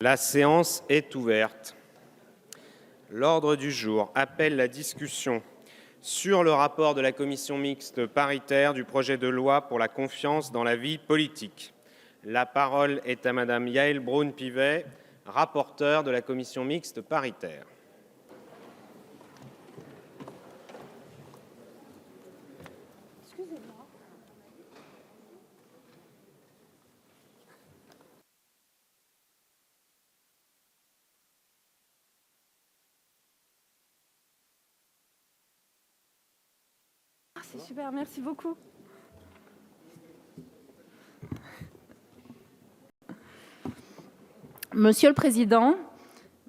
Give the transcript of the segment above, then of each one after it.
La séance est ouverte. L'ordre du jour appelle la discussion sur le rapport de la commission mixte paritaire du projet de loi pour la confiance dans la vie politique. La parole est à Madame Yaël Braun-Pivet, rapporteure de la commission mixte paritaire. C'est super, merci beaucoup. Monsieur le Président,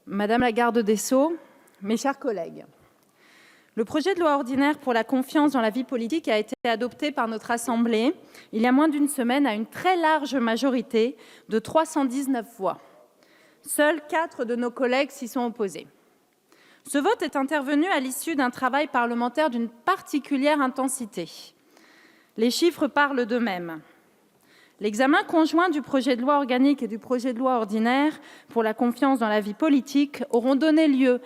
Madame la Garde des Sceaux, mes chers collègues, le projet de loi ordinaire pour la confiance dans la vie politique a été adopté par notre Assemblée il y a moins d'une semaine à une très large majorité de 319 voix. Seuls 4 de nos collègues s'y sont opposés. Ce vote est intervenu à l'issue d'un travail parlementaire d'une particulière intensité. Les chiffres parlent d'eux-mêmes. L'examen conjoint du projet de loi organique et du projet de loi ordinaire pour la confiance dans la vie politique auront donné lieu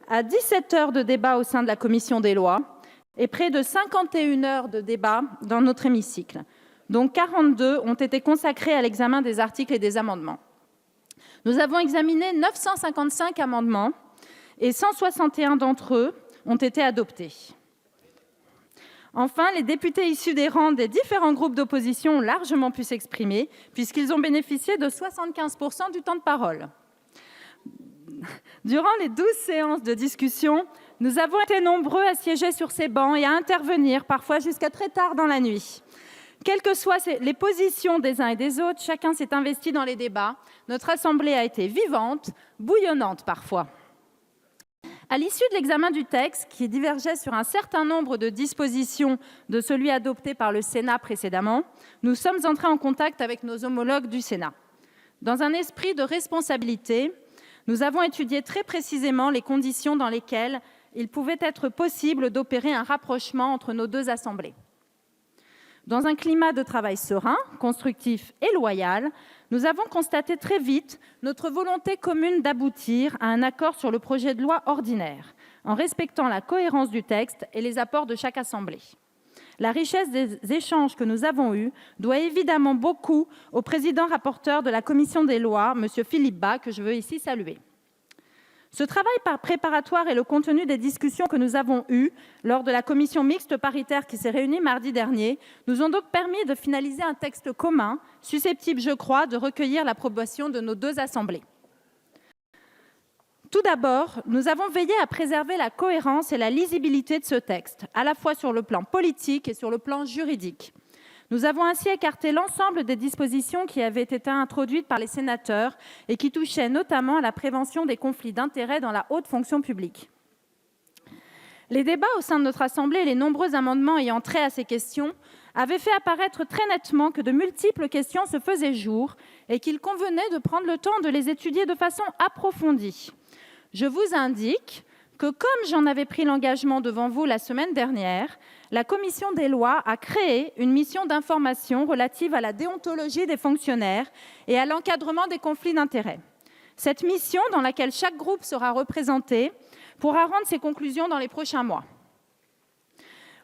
à 17 heures de débat au sein de la commission des lois et près de 51 heures de débat dans notre hémicycle, dont 42 ont été consacrées à l'examen des articles et des amendements. Nous avons examiné 955 amendements et 161 d'entre eux ont été adoptés. Enfin, les députés issus des rangs des différents groupes d'opposition ont largement pu s'exprimer, puisqu'ils ont bénéficié de 75% du temps de parole. Durant les 12 séances de discussion, nous avons été nombreux à siéger sur ces bancs et à intervenir, parfois jusqu'à très tard dans la nuit. Quelles que soient les positions des uns et des autres, chacun s'est investi dans les débats. Notre Assemblée a été vivante, bouillonnante parfois. À l'issue de l'examen du texte, qui divergeait sur un certain nombre de dispositions de celui adopté par le Sénat précédemment, nous sommes entrés en contact avec nos homologues du Sénat. Dans un esprit de responsabilité, nous avons étudié très précisément les conditions dans lesquelles il pouvait être possible d'opérer un rapprochement entre nos deux assemblées. Dans un climat de travail serein, constructif et loyal, nous avons constaté très vite notre volonté commune d'aboutir à un accord sur le projet de loi ordinaire, en respectant la cohérence du texte et les apports de chaque assemblée. La richesse des échanges que nous avons eus doit évidemment beaucoup au président rapporteur de la commission des lois, M. Philippe Bas, que je veux ici saluer. Ce travail préparatoire et le contenu des discussions que nous avons eues lors de la commission mixte paritaire qui s'est réunie mardi dernier nous ont donc permis de finaliser un texte commun, susceptible, je crois, de recueillir l'approbation de nos deux assemblées. Tout d'abord, nous avons veillé à préserver la cohérence et la lisibilité de ce texte, à la fois sur le plan politique et sur le plan juridique. Nous avons ainsi écarté l'ensemble des dispositions qui avaient été introduites par les sénateurs et qui touchaient notamment à la prévention des conflits d'intérêts dans la haute fonction publique. Les débats au sein de notre Assemblée et les nombreux amendements ayant trait à ces questions avaient fait apparaître très nettement que de multiples questions se faisaient jour et qu'il convenait de prendre le temps de les étudier de façon approfondie. Je vous indique que, comme j'en avais pris l'engagement devant vous la semaine dernière, la commission des lois a créé une mission d'information relative à la déontologie des fonctionnaires et à l'encadrement des conflits d'intérêts. Cette mission, dans laquelle chaque groupe sera représenté, pourra rendre ses conclusions dans les prochains mois.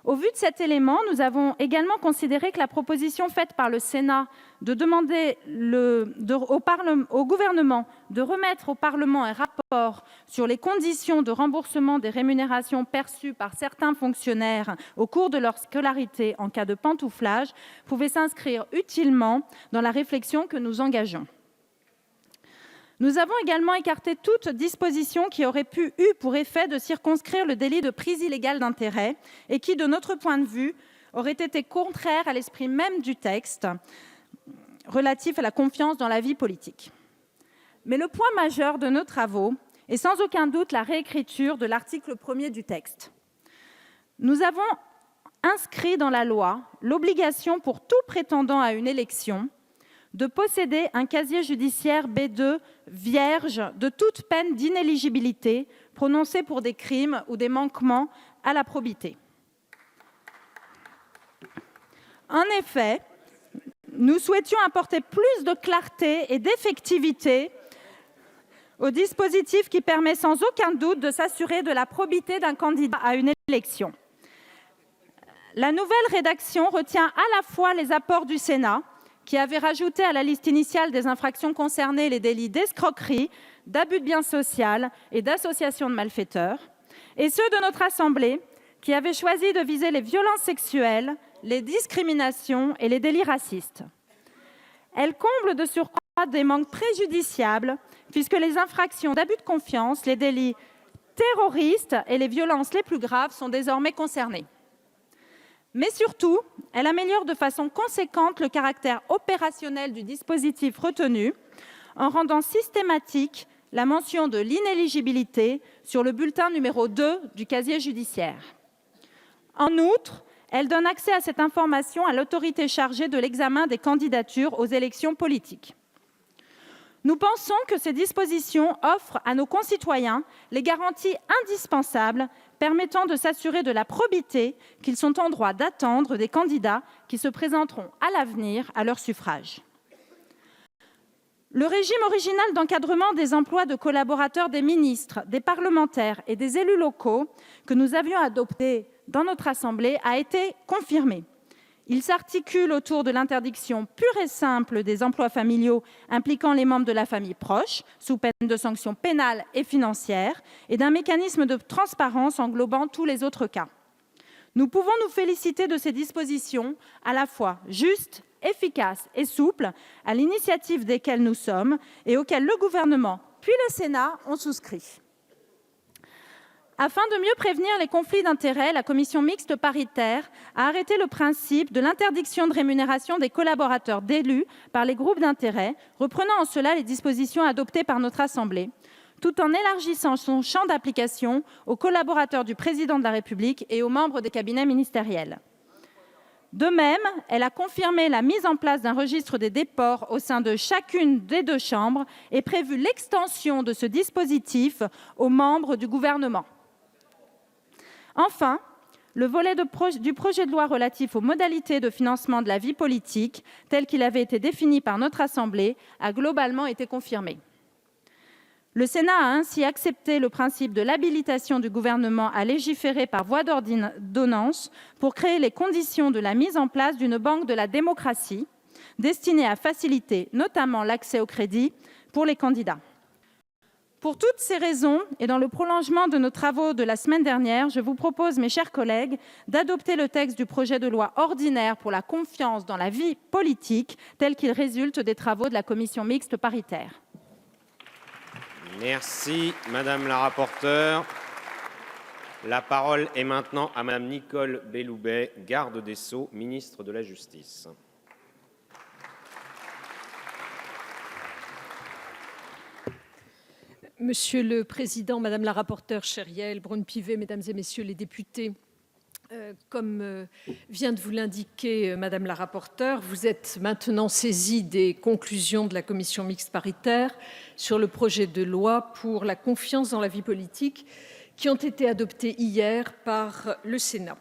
Au vu de cet élément, nous avons également considéré que la proposition faite par le Sénat de demander au gouvernement de remettre au Parlement un rapport sur les conditions de remboursement des rémunérations perçues par certains fonctionnaires au cours de leur scolarité en cas de pantouflage pouvait s'inscrire utilement dans la réflexion que nous engageons. Nous avons également écarté toute disposition qui aurait eu pour effet de circonscrire le délit de prise illégale d'intérêt et qui, de notre point de vue, aurait été contraire à l'esprit même du texte relatif à la confiance dans la vie politique. Mais le point majeur de nos travaux est sans aucun doute la réécriture de l'article 1er du texte. Nous avons inscrit dans la loi l'obligation pour tout prétendant à une élection de posséder un casier judiciaire B2 vierge de toute peine d'inéligibilité prononcée pour des crimes ou des manquements à la probité. En effet, nous souhaitions apporter plus de clarté et d'effectivité au dispositif qui permet sans aucun doute de s'assurer de la probité d'un candidat à une élection. La nouvelle rédaction retient à la fois les apports du Sénat, qui avait rajouté à la liste initiale des infractions concernées les délits d'escroquerie, d'abus de biens social et d'association de malfaiteurs, et ceux de notre Assemblée, qui avait choisi de viser les violences sexuelles, les discriminations et les délits racistes. Elle comble de surcroît des manques préjudiciables, puisque les infractions d'abus de confiance, les délits terroristes et les violences les plus graves sont désormais concernés. Mais surtout, elle améliore de façon conséquente le caractère opérationnel du dispositif retenu, en rendant systématique la mention de l'inéligibilité sur le bulletin numéro 2 du casier judiciaire. En outre, elle donne accès à cette information à l'autorité chargée de l'examen des candidatures aux élections politiques. Nous pensons que ces dispositions offrent à nos concitoyens les garanties indispensables permettant de s'assurer de la probité qu'ils sont en droit d'attendre des candidats qui se présenteront à l'avenir à leur suffrage. Le régime original d'encadrement des emplois de collaborateurs des ministres, des parlementaires et des élus locaux que nous avions adopté dans notre Assemblée a été confirmé. Il s'articule autour de l'interdiction pure et simple des emplois familiaux impliquant les membres de la famille proche, sous peine de sanctions pénales et financières, et d'un mécanisme de transparence englobant tous les autres cas. Nous pouvons nous féliciter de ces dispositions à la fois justes, efficaces et souples, à l'initiative desquelles nous sommes et auxquelles le gouvernement puis le Sénat ont souscrit. Afin de mieux prévenir les conflits d'intérêts, la commission mixte paritaire a arrêté le principe de l'interdiction de rémunération des collaborateurs d'élus par les groupes d'intérêt, reprenant en cela les dispositions adoptées par notre Assemblée, tout en élargissant son champ d'application aux collaborateurs du président de la République et aux membres des cabinets ministériels. De même, elle a confirmé la mise en place d'un registre des déports au sein de chacune des deux chambres et prévu l'extension de ce dispositif aux membres du gouvernement. Enfin, le volet du projet de loi relatif aux modalités de financement de la vie politique, tel qu'il avait été défini par notre Assemblée, a globalement été confirmé. Le Sénat a ainsi accepté le principe de l'habilitation du gouvernement à légiférer par voie d'ordonnance pour créer les conditions de la mise en place d'une banque de la démocratie destinée à faciliter notamment l'accès au crédit pour les candidats. Pour toutes ces raisons, et dans le prolongement de nos travaux de la semaine dernière, je vous propose, mes chers collègues, d'adopter le texte du projet de loi ordinaire pour la confiance dans la vie politique, tel qu'il résulte des travaux de la commission mixte paritaire. Merci, Madame la rapporteure. La parole est maintenant à Madame Nicole Belloubet, garde des Sceaux, ministre de la Justice. Monsieur le Président, Madame la rapporteure, chère Yaël Braun-Pivet, Mesdames et Messieurs les députés, comme vient de vous l'indiquer Madame la rapporteure, vous êtes maintenant saisie des conclusions de la commission mixte paritaire sur le projet de loi pour la confiance dans la vie politique qui ont été adoptés hier par le Sénat.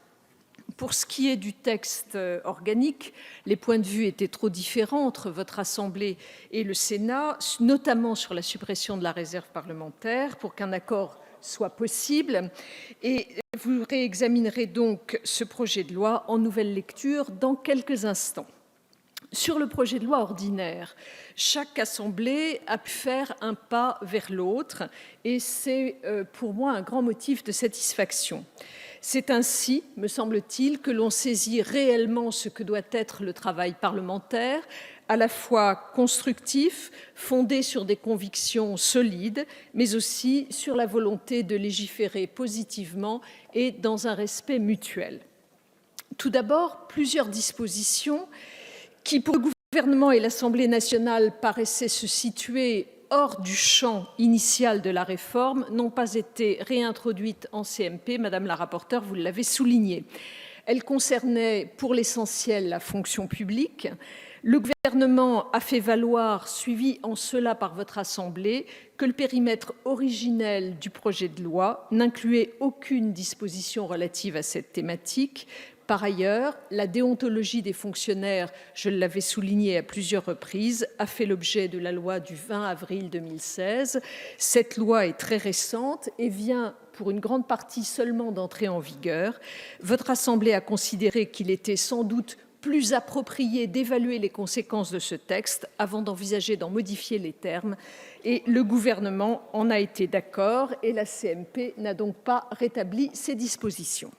Pour ce qui est du texte organique, les points de vue étaient trop différents entre votre Assemblée et le Sénat, notamment sur la suppression de la réserve parlementaire, pour qu'un accord soit possible. Et vous réexaminerez donc ce projet de loi en nouvelle lecture dans quelques instants. Sur le projet de loi ordinaire, chaque assemblée a pu faire un pas vers l'autre et c'est pour moi un grand motif de satisfaction. C'est ainsi, me semble-t-il, que l'on saisit réellement ce que doit être le travail parlementaire, à la fois constructif, fondé sur des convictions solides, mais aussi sur la volonté de légiférer positivement et dans un respect mutuel. Tout d'abord, plusieurs dispositions qui, pour le gouvernement et l'Assemblée nationale, paraissaient se situer hors du champ initial de la réforme, n'ont pas été réintroduites en CMP. Madame la rapporteure, vous l'avez souligné. Elles concernaient pour l'essentiel la fonction publique. Le gouvernement a fait valoir, suivi en cela par votre Assemblée, que le périmètre originel du projet de loi n'incluait aucune disposition relative à cette thématique. Par ailleurs, la déontologie des fonctionnaires, je l'avais souligné à plusieurs reprises, a fait l'objet de la loi du 20 avril 2016. Cette loi est très récente et vient pour une grande partie seulement d'entrer en vigueur. Votre Assemblée a considéré qu'il était sans doute plus approprié d'évaluer les conséquences de ce texte avant d'envisager d'en modifier les termes. Et le gouvernement en a été d'accord et la CMP n'a donc pas rétabli ces dispositions.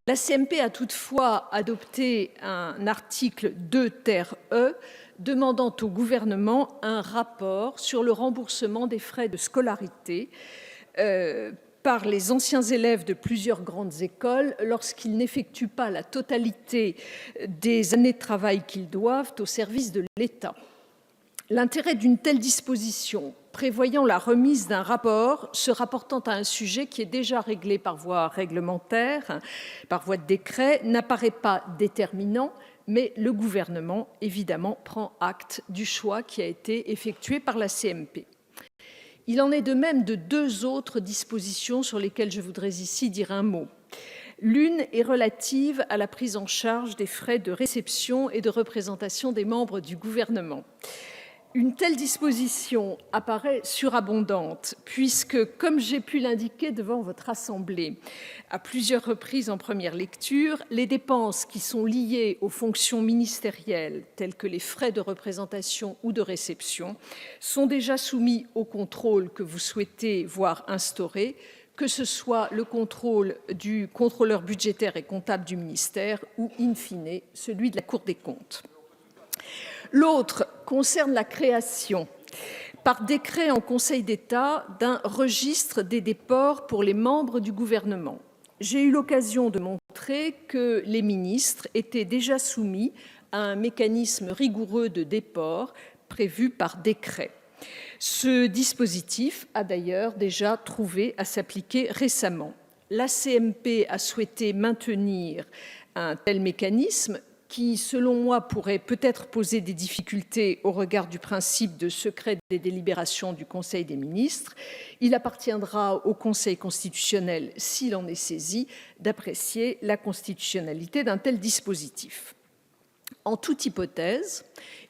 La CMP a toutefois adopté un article 2 ter E demandant au gouvernement un rapport sur le remboursement des frais de scolarité par les anciens élèves de plusieurs grandes écoles lorsqu'ils n'effectuent pas la totalité des années de travail qu'ils doivent au service de l'État. L'intérêt d'une telle disposition prévoyant la remise d'un rapport se rapportant à un sujet qui est déjà réglé par voie réglementaire, par voie de décret, n'apparaît pas déterminant, mais le gouvernement, évidemment, prend acte du choix qui a été effectué par la CMP. Il en est de même de deux autres dispositions sur lesquelles je voudrais ici dire un mot. L'une est relative à la prise en charge des frais de réception et de représentation des membres du gouvernement. Une telle disposition apparaît surabondante puisque, comme j'ai pu l'indiquer devant votre Assemblée à plusieurs reprises en première lecture, les dépenses qui sont liées aux fonctions ministérielles, telles que les frais de représentation ou de réception, sont déjà soumis au contrôle que vous souhaitez voir instauré, que ce soit le contrôle du contrôleur budgétaire et comptable du ministère ou, in fine, celui de la Cour des comptes. L'autre concerne la création, par décret en Conseil d'État, d'un registre des déports pour les membres du gouvernement. J'ai eu l'occasion de montrer que les ministres étaient déjà soumis à un mécanisme rigoureux de déport prévu par décret. Ce dispositif a d'ailleurs déjà trouvé à s'appliquer récemment. La CMP a souhaité maintenir un tel mécanisme qui, selon moi, pourrait peut-être poser des difficultés au regard du principe de secret des délibérations du Conseil des ministres. Il appartiendra au Conseil constitutionnel, s'il en est saisi, d'apprécier la constitutionnalité d'un tel dispositif. En toute hypothèse,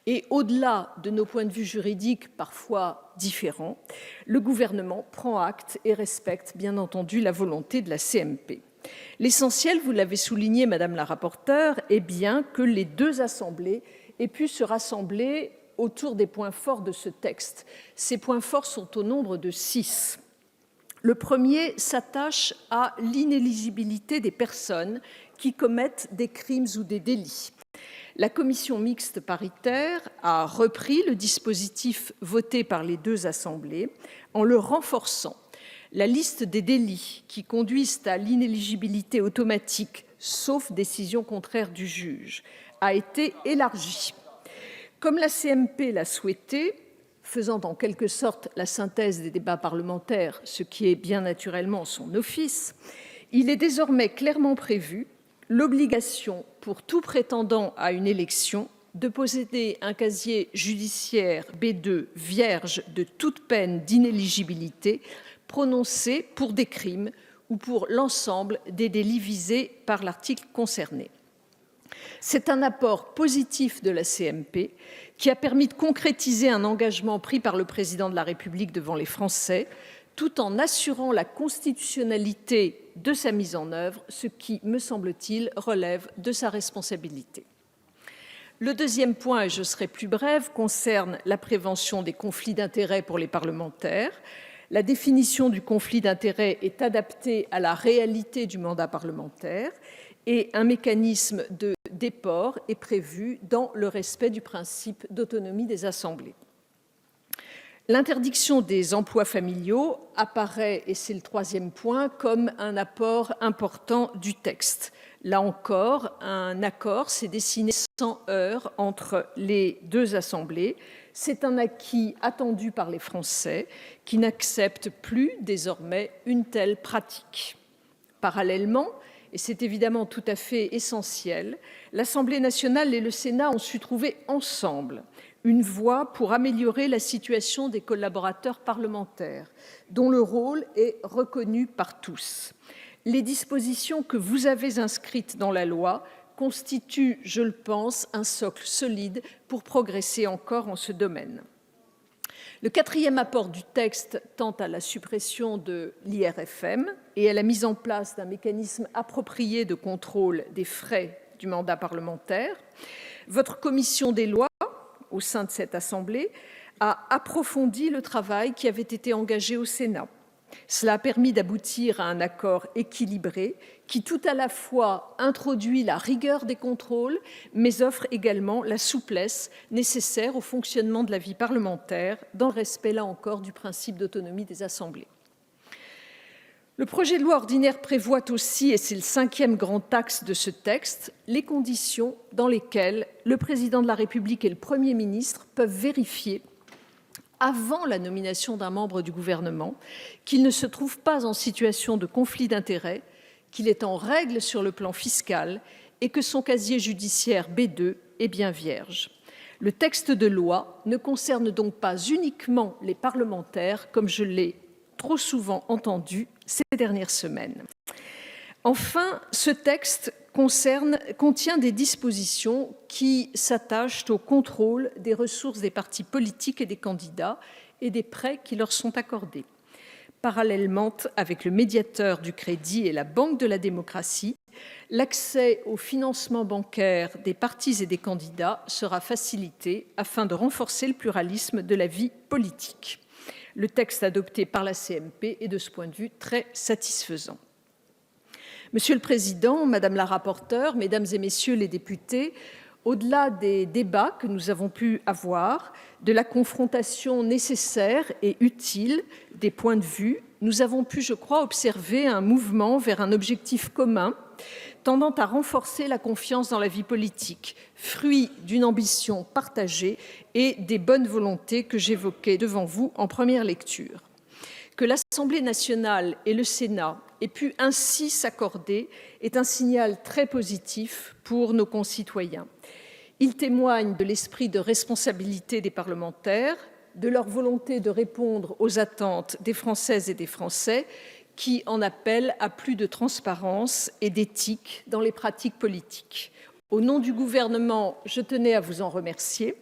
et au-delà de nos points de vue juridiques parfois différents, le gouvernement prend acte et respecte bien entendu la volonté de la CMP. L'essentiel, vous l'avez souligné, Madame la rapporteure, est bien que les deux assemblées aient pu se rassembler autour des points forts de ce texte. Ces points forts sont au nombre de 6. Le premier s'attache à l'inéligibilité des personnes qui commettent des crimes ou des délits. La commission mixte paritaire a repris le dispositif voté par les deux assemblées en le renforçant. La liste des délits qui conduisent à l'inéligibilité automatique, sauf décision contraire du juge, a été élargie. Comme la CMP l'a souhaité, faisant en quelque sorte la synthèse des débats parlementaires, ce qui est bien naturellement son office, il est désormais clairement prévu l'obligation pour tout prétendant à une élection de posséder un casier judiciaire B2 vierge de toute peine d'inéligibilité prononcée pour des crimes ou pour l'ensemble des délits visés par l'article concerné. C'est un apport positif de la CMP qui a permis de concrétiser un engagement pris par le Président de la République devant les Français, tout en assurant la constitutionnalité de sa mise en œuvre, ce qui, me semble-t-il, relève de sa responsabilité. Le deuxième point, et je serai plus brève, concerne la prévention des conflits d'intérêts pour les parlementaires. La définition du conflit d'intérêts est adaptée à la réalité du mandat parlementaire et un mécanisme de déport est prévu dans le respect du principe d'autonomie des assemblées. L'interdiction des emplois familiaux apparaît, et c'est le troisième point, comme un apport important du texte. Là encore, un accord s'est dessiné sans heurts entre les deux assemblées. C'est un acquis attendu par les Français qui n'acceptent plus désormais une telle pratique. Parallèlement, et c'est évidemment tout à fait essentiel, l'Assemblée nationale et le Sénat ont su trouver ensemble une voie pour améliorer la situation des collaborateurs parlementaires, dont le rôle est reconnu par tous. Les dispositions que vous avez inscrites dans la loi constituent, je le pense, un socle solide pour progresser encore en ce domaine. Le quatrième apport du texte tend à la suppression de l'IRFM et à la mise en place d'un mécanisme approprié de contrôle des frais du mandat parlementaire. Votre commission des lois, au sein de cette Assemblée, a approfondi le travail qui avait été engagé au Sénat. Cela a permis d'aboutir à un accord équilibré qui tout à la fois introduit la rigueur des contrôles, mais offre également la souplesse nécessaire au fonctionnement de la vie parlementaire, dans le respect, là encore, du principe d'autonomie des assemblées. Le projet de loi ordinaire prévoit aussi, et c'est le cinquième grand axe de ce texte, les conditions dans lesquelles le président de la République et le Premier ministre peuvent vérifier avant la nomination d'un membre du gouvernement, qu'il ne se trouve pas en situation de conflit d'intérêts, qu'il est en règle sur le plan fiscal et que son casier judiciaire B2 est bien vierge. Le texte de loi ne concerne donc pas uniquement les parlementaires, comme je l'ai trop souvent entendu ces dernières semaines. Enfin, ce texte contient des dispositions qui s'attachent au contrôle des ressources des partis politiques et des candidats et des prêts qui leur sont accordés. Parallèlement avec le médiateur du crédit et la Banque de la démocratie, l'accès au financement bancaire des partis et des candidats sera facilité afin de renforcer le pluralisme de la vie politique. Le texte adopté par la CMP est de ce point de vue très satisfaisant. Monsieur le Président, Madame la rapporteure, Mesdames et Messieurs les députés, au-delà des débats que nous avons pu avoir, de la confrontation nécessaire et utile des points de vue, nous avons pu, je crois, observer un mouvement vers un objectif commun tendant à renforcer la confiance dans la vie politique, fruit d'une ambition partagée et des bonnes volontés que j'évoquais devant vous en première lecture. Que l'Assemblée nationale et le Sénat aient pu ainsi s'accorder est un signal très positif pour nos concitoyens. Il témoigne de l'esprit de responsabilité des parlementaires, de leur volonté de répondre aux attentes des Françaises et des Français qui en appellent à plus de transparence et d'éthique dans les pratiques politiques. Au nom du gouvernement, je tenais à vous en remercier.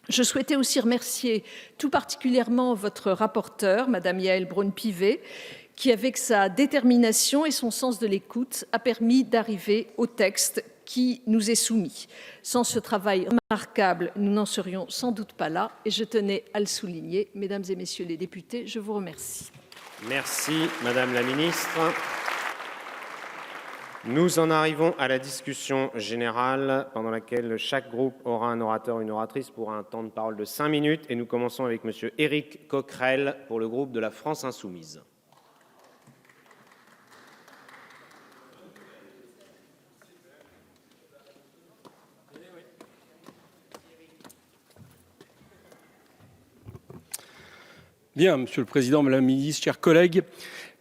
Je souhaitais aussi remercier tout particulièrement votre rapporteure, Madame Yaël Braun-Pivet, qui, avec sa détermination et son sens de l'écoute, a permis d'arriver au texte qui nous est soumis. Sans ce travail remarquable, nous n'en serions sans doute pas là, et je tenais à le souligner. Mesdames et Messieurs les députés, je vous remercie. Merci, Madame la Ministre. Nous en arrivons à la discussion générale, pendant laquelle chaque groupe aura un orateur ou une oratrice pour un temps de parole de 5 minutes. Et nous commençons avec Monsieur Éric Coquerel pour le groupe de la France Insoumise. Bien, Monsieur le Président, Madame la Ministre, chers collègues,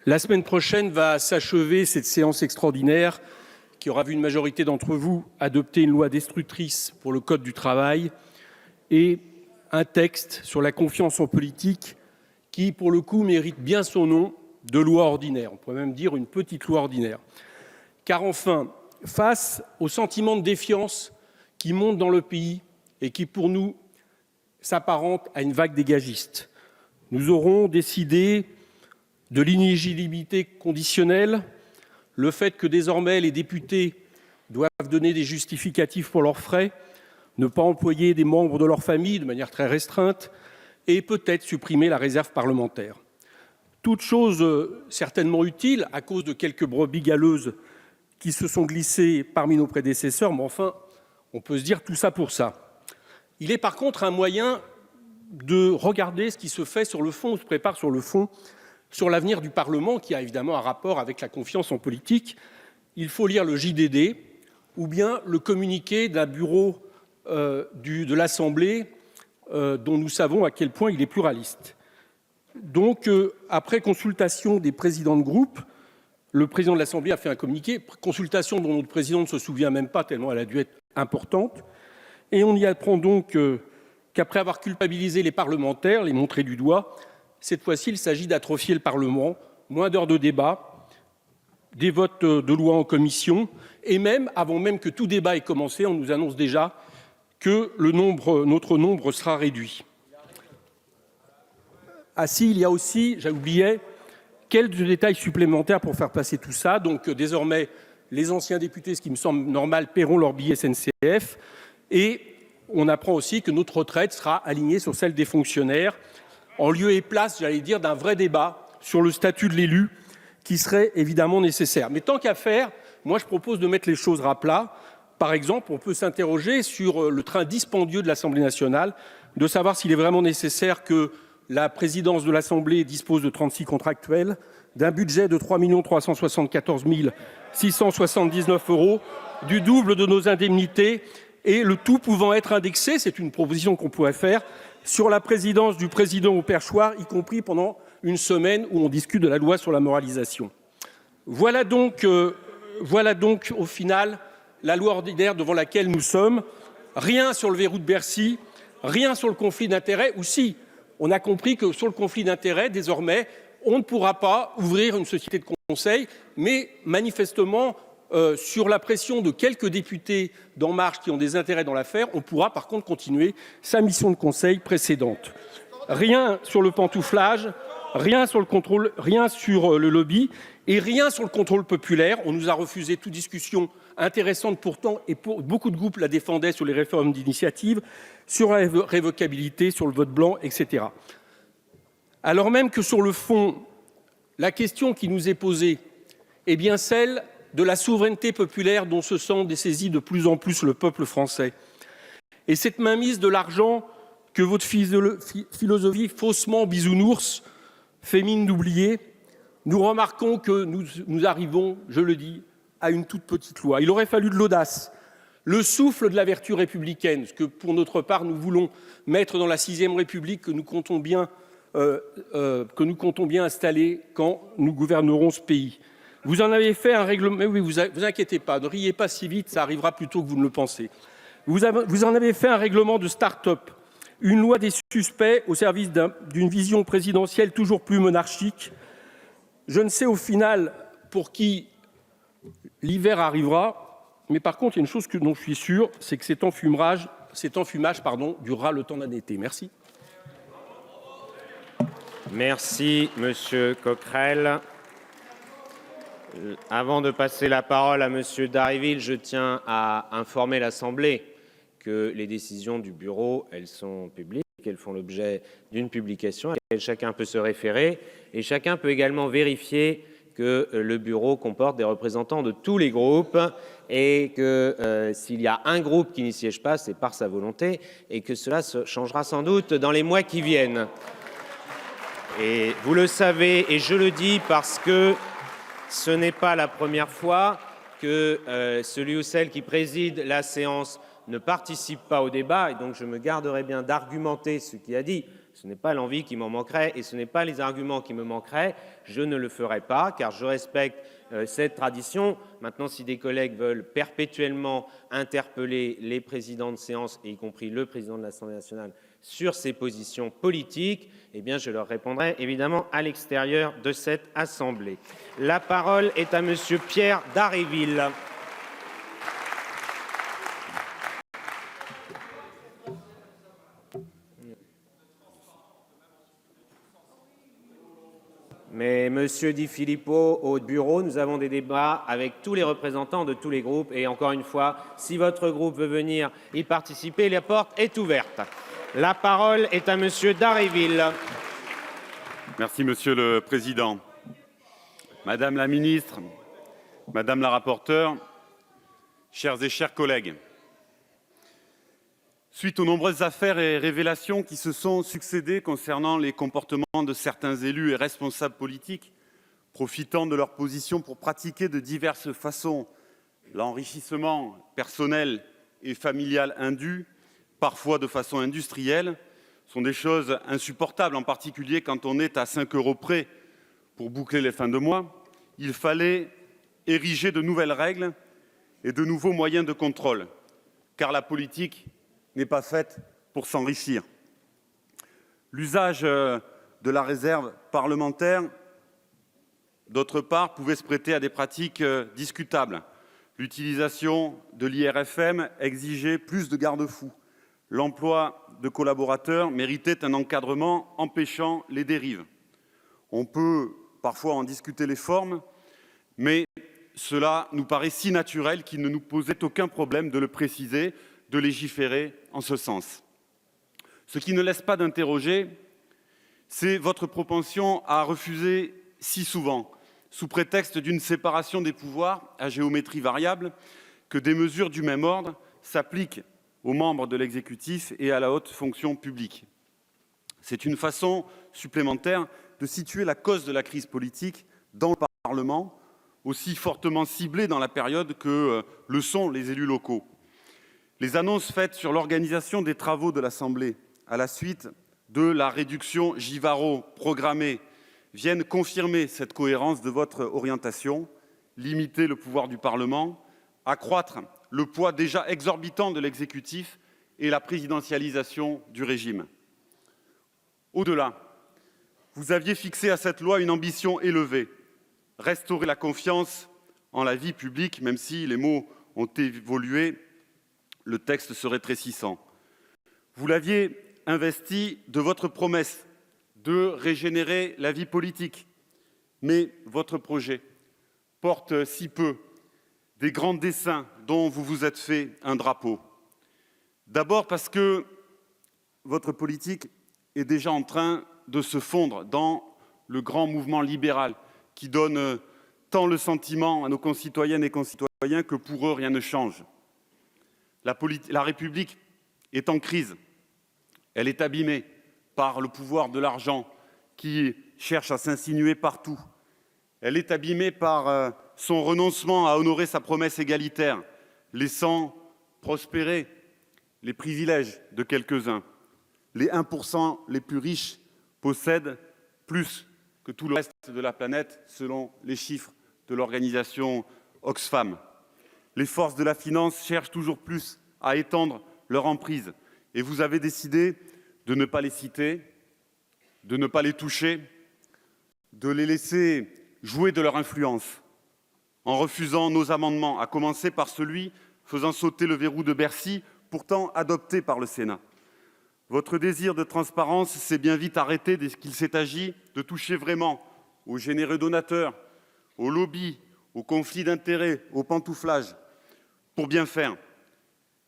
la semaine prochaine va s'achever cette séance extraordinaire qui aura vu une majorité d'entre vous adopter une loi destructrice pour le Code du travail et un texte sur la confiance en politique qui, pour le coup, mérite bien son nom de loi ordinaire. On pourrait même dire une petite loi ordinaire. Car enfin, face au sentiment de défiance qui monte dans le pays et qui, pour nous, s'apparente à une vague dégagiste, nous aurons décidé de l'inéligibilité conditionnelle, le fait que désormais les députés doivent donner des justificatifs pour leurs frais, ne pas employer des membres de leur famille de manière très restreinte et peut-être supprimer la réserve parlementaire. Toutes choses certainement utiles à cause de quelques brebis galeuses qui se sont glissées parmi nos prédécesseurs, mais enfin, on peut se dire tout ça pour ça. Il est par contre un moyen de regarder ce qui se fait sur le fond, se prépare sur le fond, sur l'avenir du Parlement, qui a évidemment un rapport avec la confiance en politique. Il faut lire le JDD ou bien le communiqué d'un bureau de l'Assemblée dont nous savons à quel point il est pluraliste. Donc, après consultation des présidents de groupe, le président de l'Assemblée a fait un communiqué, consultation dont notre président ne se souvient même pas tellement elle a dû être importante, et on y apprend donc qu'après avoir culpabilisé les parlementaires, les montré du doigt, cette fois-ci, il s'agit d'atrophier le Parlement, moins d'heures de débat, des votes de loi en commission, et même, avant même que tout débat ait commencé, on nous annonce déjà que notre nombre sera réduit. Ah si, il y a aussi, j'oubliais, quelques détails supplémentaires pour faire passer tout ça. Donc désormais, les anciens députés, ce qui me semble normal, paieront leur billet SNCF. Et on apprend aussi que notre retraite sera alignée sur celle des fonctionnaires, en lieu et place, j'allais dire, d'un vrai débat sur le statut de l'élu, qui serait évidemment nécessaire. Mais tant qu'à faire, moi je propose de mettre les choses à plat. Par exemple, on peut s'interroger sur le train dispendieux de l'Assemblée nationale, de savoir s'il est vraiment nécessaire que la présidence de l'Assemblée dispose de 36 contractuels, d'un budget de 3 374 679 €, du double de nos indemnités, et le tout pouvant être indexé, c'est une proposition qu'on pourrait faire, sur la présidence du président au perchoir, y compris pendant une semaine où on discute de la loi sur la moralisation. Voilà donc au final la loi ordinaire devant laquelle nous sommes. Rien sur le verrou de Bercy, rien sur le conflit d'intérêts, ou si, on a compris que sur le conflit d'intérêts, désormais, on ne pourra pas ouvrir une société de conseil, mais manifestement, sur la pression de quelques députés d'En Marche qui ont des intérêts dans l'affaire, on pourra par contre continuer sa mission de conseil précédente. Rien sur le pantouflage, rien sur le contrôle, rien sur le lobby et rien sur le contrôle populaire. On nous a refusé toute discussion intéressante pourtant, et beaucoup de groupes la défendaient, sur les réformes d'initiative, sur la révocabilité, sur le vote blanc, etc. Alors même que sur le fond, la question qui nous est posée est bien celle de la souveraineté populaire dont se sent dessaisi de plus en plus le peuple français. Et cette mainmise de l'argent que votre philosophie faussement bisounours fait mine d'oublier, nous remarquons que nous arrivons, je le dis, à une toute petite loi. Il aurait fallu de l'audace, le souffle de la vertu républicaine, ce que pour notre part nous voulons mettre dans la 6e République que nous comptons bien installer quand nous gouvernerons ce pays. Vous en avez fait un règlement, mais oui, vous inquiétez pas, ne riez pas si vite, ça arrivera plus tôt que vous ne le pensez. Vous en avez fait un règlement de start-up, une loi des suspects au service d'une vision présidentielle toujours plus monarchique. Je ne sais au final pour qui l'hiver arrivera, mais par contre, il y a une chose dont je suis sûr, c'est que cet enfumage durera le temps d'un été. Merci. Merci, Monsieur Coquerel. Avant de passer la parole à Monsieur Dharréville, je tiens à informer l'Assemblée que les décisions du bureau, elles sont publiques, elles font l'objet d'une publication à laquelle chacun peut se référer et chacun peut également vérifier que le bureau comporte des représentants de tous les groupes et que s'il y a un groupe qui n'y siège pas, c'est par sa volonté et que cela se changera sans doute dans les mois qui viennent. Et vous le savez, et je le dis parce que ce n'est pas la première fois que celui ou celle qui préside la séance ne participe pas au débat, et donc je me garderai bien d'argumenter ce qu'il a dit. Ce n'est pas l'envie qui m'en manquerait et ce n'est pas les arguments qui me manqueraient. Je ne le ferai pas car je respecte cette tradition. Maintenant, si des collègues veulent perpétuellement interpeller les présidents de séance, et y compris le président de l'Assemblée nationale, sur ses positions politiques, eh bien, je leur répondrai évidemment à l'extérieur de cette Assemblée. La parole est à Monsieur Pierre Dharréville. Mais Monsieur Di Filippo, au bureau, nous avons des débats avec tous les représentants de tous les groupes. Et encore une fois, si votre groupe veut venir y participer, la porte est ouverte. La parole est à Monsieur Dharréville. Merci, Monsieur le Président. Madame la Ministre, Madame la Rapporteure, chers et chers collègues, suite aux nombreuses affaires et révélations qui se sont succédées concernant les comportements de certains élus et responsables politiques, profitant de leur position pour pratiquer de diverses façons l'enrichissement personnel et familial indu, parfois de façon industrielle, sont des choses insupportables, en particulier quand on est à 5 € près pour boucler les fins de mois. Il fallait ériger de nouvelles règles et de nouveaux moyens de contrôle, car la politique n'est pas faite pour s'enrichir. L'usage de la réserve parlementaire d'autre part, pouvait se prêter à des pratiques discutables. L'utilisation de l'IRFM exigeait plus de garde-fous. L'emploi de collaborateurs méritait un encadrement empêchant les dérives. On peut parfois en discuter les formes, mais cela nous paraît si naturel qu'il ne nous posait aucun problème de le préciser, de légiférer en ce sens. Ce qui ne laisse pas d'interroger, c'est votre propension à refuser si souvent, sous prétexte d'une séparation des pouvoirs à géométrie variable, que des mesures du même ordre s'appliquent aux membres de l'exécutif et à la haute fonction publique. C'est une façon supplémentaire de situer la cause de la crise politique dans le Parlement, aussi fortement ciblée dans la période que le sont les élus locaux. Les annonces faites sur l'organisation des travaux de l'Assemblée à la suite de la réduction Givaro programmée viennent confirmer cette cohérence de votre orientation, limiter le pouvoir du Parlement, accroître le poids déjà exorbitant de l'exécutif et la présidentialisation du régime. Au-delà, vous aviez fixé à cette loi une ambition élevée, restaurer la confiance en la vie publique, même si les mots ont évolué, le texte se rétrécissant. Vous l'aviez investi de votre promesse de régénérer la vie politique, mais votre projet porte si peu des grands desseins dont vous vous êtes fait un drapeau. D'abord parce que votre politique est déjà en train de se fondre dans le grand mouvement libéral qui donne tant le sentiment à nos concitoyennes et concitoyens que pour eux rien ne change. La République est en crise. Elle est abîmée par le pouvoir de l'argent qui cherche à s'insinuer partout. Elle est abîmée par son renoncement à honorer sa promesse égalitaire, laissant prospérer les privilèges de quelques-uns. Les 1% les plus riches possèdent plus que tout le reste de la planète, selon les chiffres de l'organisation Oxfam. Les forces de la finance cherchent toujours plus à étendre leur emprise. Et vous avez décidé de ne pas les citer, de ne pas les toucher, de les laisser jouer de leur influence, en refusant nos amendements, à commencer par celui faisant sauter le verrou de Bercy, pourtant adopté par le Sénat. Votre désir de transparence s'est bien vite arrêté dès qu'il s'est agi de toucher vraiment aux généreux donateurs, aux lobbies, aux conflits d'intérêts, au pantouflage. Pour bien faire,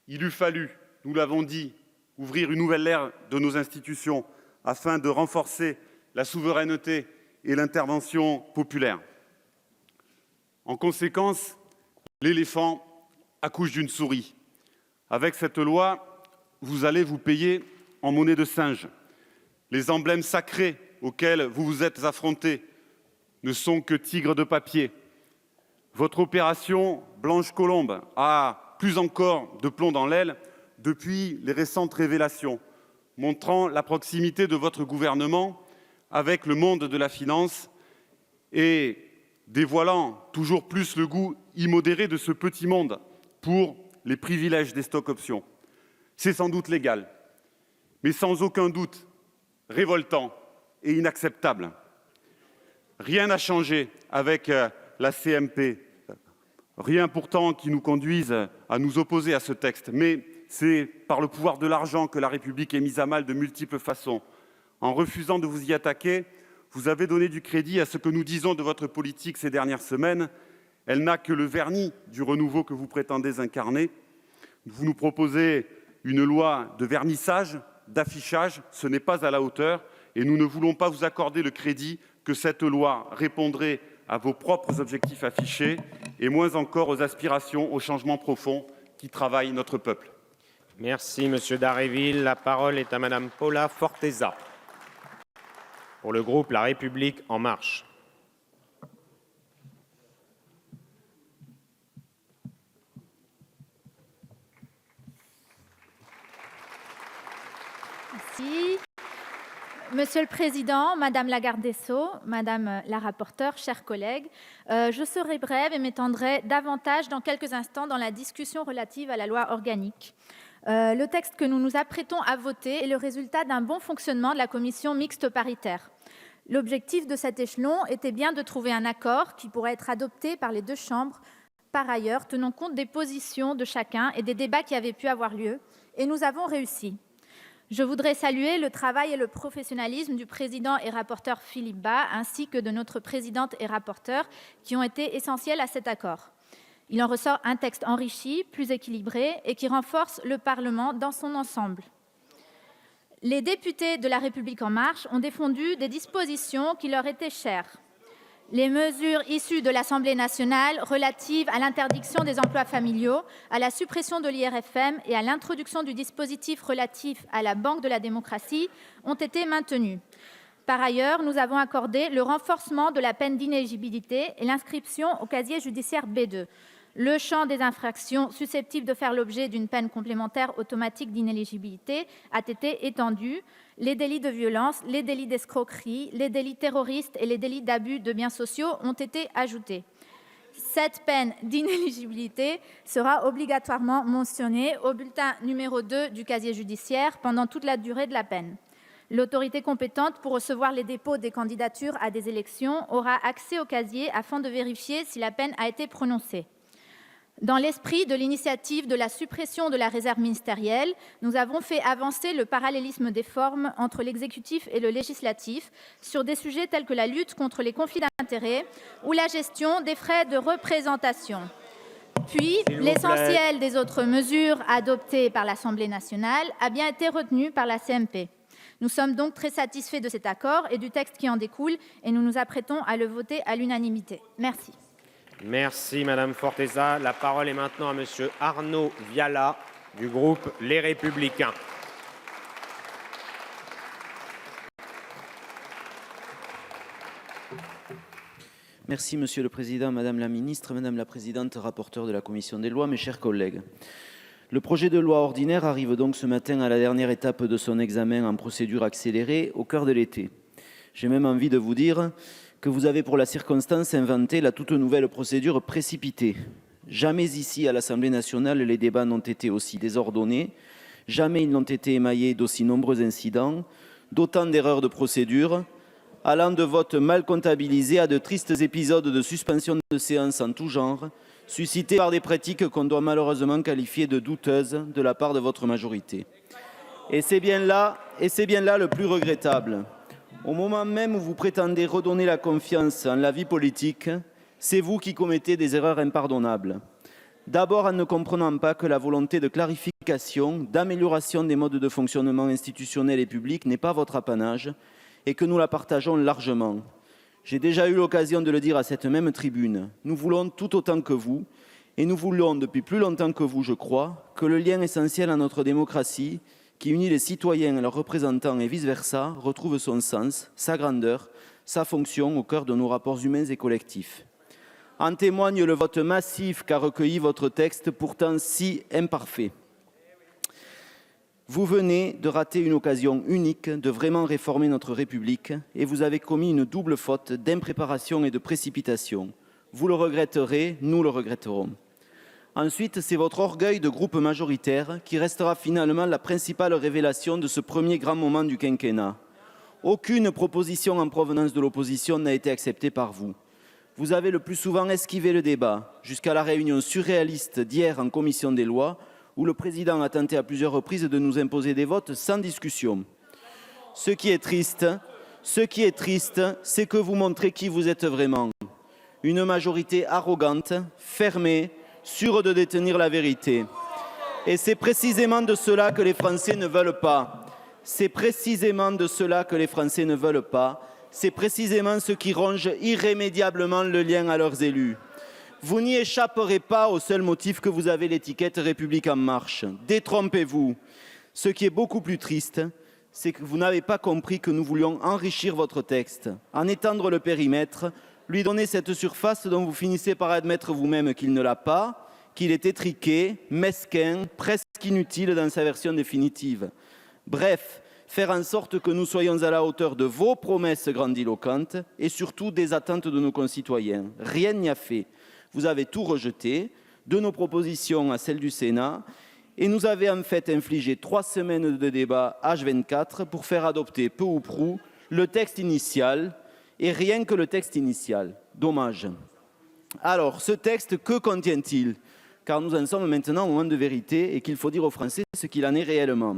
il eût fallu, nous l'avons dit, ouvrir une nouvelle ère de nos institutions afin de renforcer la souveraineté et l'intervention populaire. En conséquence, l'éléphant accouche d'une souris. Avec cette loi, vous allez vous payer en monnaie de singe. Les emblèmes sacrés auxquels vous vous êtes affrontés ne sont que tigres de papier. Votre opération Blanche Colombe a plus encore de plomb dans l'aile depuis les récentes révélations, montrant la proximité de votre gouvernement avec le monde de la finance et dévoilant toujours plus le goût immodéré de ce petit monde pour les privilèges des stocks options. C'est sans doute légal, mais sans aucun doute révoltant et inacceptable. Rien n'a changé avec la CMP, rien pourtant qui nous conduise à nous opposer à ce texte, mais c'est par le pouvoir de l'argent que la République est mise à mal de multiples façons. En refusant de vous y attaquer, vous avez donné du crédit à ce que nous disons de votre politique ces dernières semaines. Elle n'a que le vernis du renouveau que vous prétendez incarner. Vous nous proposez une loi de vernissage, d'affichage, ce n'est pas à la hauteur et nous ne voulons pas vous accorder le crédit que cette loi répondrait à vos propres objectifs affichés et moins encore aux aspirations au changement profond qui travaillent notre peuple. Merci, Monsieur Dharréville. La parole est à Madame Paula Forteza pour le groupe La République En Marche. Merci. Monsieur le Président, Madame la garde des Sceaux, Madame la rapporteure, chers collègues, je serai brève et m'étendrai davantage dans quelques instants dans la discussion relative à la loi organique. Le texte que nous nous apprêtons à voter est le résultat d'un bon fonctionnement de la commission mixte paritaire. L'objectif de cet échelon était bien de trouver un accord qui pourrait être adopté par les deux chambres, par ailleurs, tenant compte des positions de chacun et des débats qui avaient pu avoir lieu, et nous avons réussi. Je voudrais saluer le travail et le professionnalisme du président et rapporteur Philippe Bas, ainsi que de notre présidente et rapporteur, qui ont été essentiels à cet accord. Il en ressort un texte enrichi, plus équilibré et qui renforce le Parlement dans son ensemble. Les députés de La République En Marche ont défendu des dispositions qui leur étaient chères. Les mesures issues de l'Assemblée nationale relatives à l'interdiction des emplois familiaux, à la suppression de l'IRFM et à l'introduction du dispositif relatif à la Banque de la démocratie ont été maintenues. Par ailleurs, nous avons accordé le renforcement de la peine d'inéligibilité et l'inscription au casier judiciaire B2. Le champ des infractions susceptibles de faire l'objet d'une peine complémentaire automatique d'inéligibilité a été étendu. Les délits de violence, les délits d'escroquerie, les délits terroristes et les délits d'abus de biens sociaux ont été ajoutés. Cette peine d'inéligibilité sera obligatoirement mentionnée au bulletin numéro 2 du casier judiciaire pendant toute la durée de la peine. L'autorité compétente pour recevoir les dépôts des candidatures à des élections aura accès au casier afin de vérifier si la peine a été prononcée. Dans l'esprit de l'initiative de la suppression de la réserve ministérielle, nous avons fait avancer le parallélisme des formes entre l'exécutif et le législatif sur des sujets tels que la lutte contre les conflits d'intérêts ou la gestion des frais de représentation. Puis, l'essentiel des autres mesures adoptées par l'Assemblée nationale a bien été retenu par la CMP. Nous sommes donc très satisfaits de cet accord et du texte qui en découle et nous nous apprêtons à le voter à l'unanimité. Merci. Merci Madame Forteza. La parole est maintenant à Monsieur Arnaud Viala du groupe Les Républicains. Merci Monsieur le Président, Madame la Ministre, Madame la Présidente, rapporteure de la Commission des lois, mes chers collègues. Le projet de loi ordinaire arrive donc ce matin à la dernière étape de son examen en procédure accélérée au cœur de l'été. J'ai même envie de vous dire que vous avez pour la circonstance inventé la toute nouvelle procédure précipitée. Jamais ici, à l'Assemblée nationale, les débats n'ont été aussi désordonnés, jamais ils n'ont été émaillés d'aussi nombreux incidents, d'autant d'erreurs de procédure, allant de votes mal comptabilisés à de tristes épisodes de suspension de séance en tout genre, suscités par des pratiques qu'on doit malheureusement qualifier de douteuses de la part de votre majorité. Et c'est bien là le plus regrettable. Au moment même où vous prétendez redonner la confiance en la vie politique, c'est vous qui commettez des erreurs impardonnables. D'abord en ne comprenant pas que la volonté de clarification, d'amélioration des modes de fonctionnement institutionnel et public n'est pas votre apanage et que nous la partageons largement. J'ai déjà eu l'occasion de le dire à cette même tribune. Nous voulons tout autant que vous, et nous voulons depuis plus longtemps que vous, je crois, que le lien essentiel à notre démocratie, qui unit les citoyens et leurs représentants et vice-versa, retrouve son sens, sa grandeur, sa fonction au cœur de nos rapports humains et collectifs. En témoigne le vote massif qu'a recueilli votre texte, pourtant si imparfait. Vous venez de rater une occasion unique de vraiment réformer notre République et vous avez commis une double faute d'impréparation et de précipitation. Vous le regretterez, nous le regretterons. Ensuite, c'est votre orgueil de groupe majoritaire qui restera finalement la principale révélation de ce premier grand moment du quinquennat. Aucune proposition en provenance de l'opposition n'a été acceptée par vous. Vous avez le plus souvent esquivé le débat, jusqu'à la réunion surréaliste d'hier en commission des lois, où le président a tenté à plusieurs reprises de nous imposer des votes sans discussion. Ce qui est triste, c'est que vous montrez qui vous êtes vraiment. Une majorité arrogante, fermée, sûre de détenir la vérité. Et c'est précisément de cela que les Français ne veulent pas. C'est précisément de cela que les Français ne veulent pas. C'est précisément ce qui ronge irrémédiablement le lien à leurs élus. Vous n'y échapperez pas au seul motif que vous avez l'étiquette République en marche. Détrompez-vous. Ce qui est beaucoup plus triste, c'est que vous n'avez pas compris que nous voulions enrichir votre texte, en étendre le périmètre, lui donner cette surface dont vous finissez par admettre vous-même qu'il ne l'a pas, qu'il est étriqué, mesquin, presque inutile dans sa version définitive. Bref, faire en sorte que nous soyons à la hauteur de vos promesses grandiloquentes et surtout des attentes de nos concitoyens. Rien n'y a fait. Vous avez tout rejeté, de nos propositions à celles du Sénat, et nous avez en fait infligé 3 semaines de débat H24 pour faire adopter peu ou prou le texte initial, et rien que le texte initial. Dommage. Alors, ce texte, que contient-il? Car nous en sommes maintenant au moment de vérité et qu'il faut dire aux Français ce qu'il en est réellement.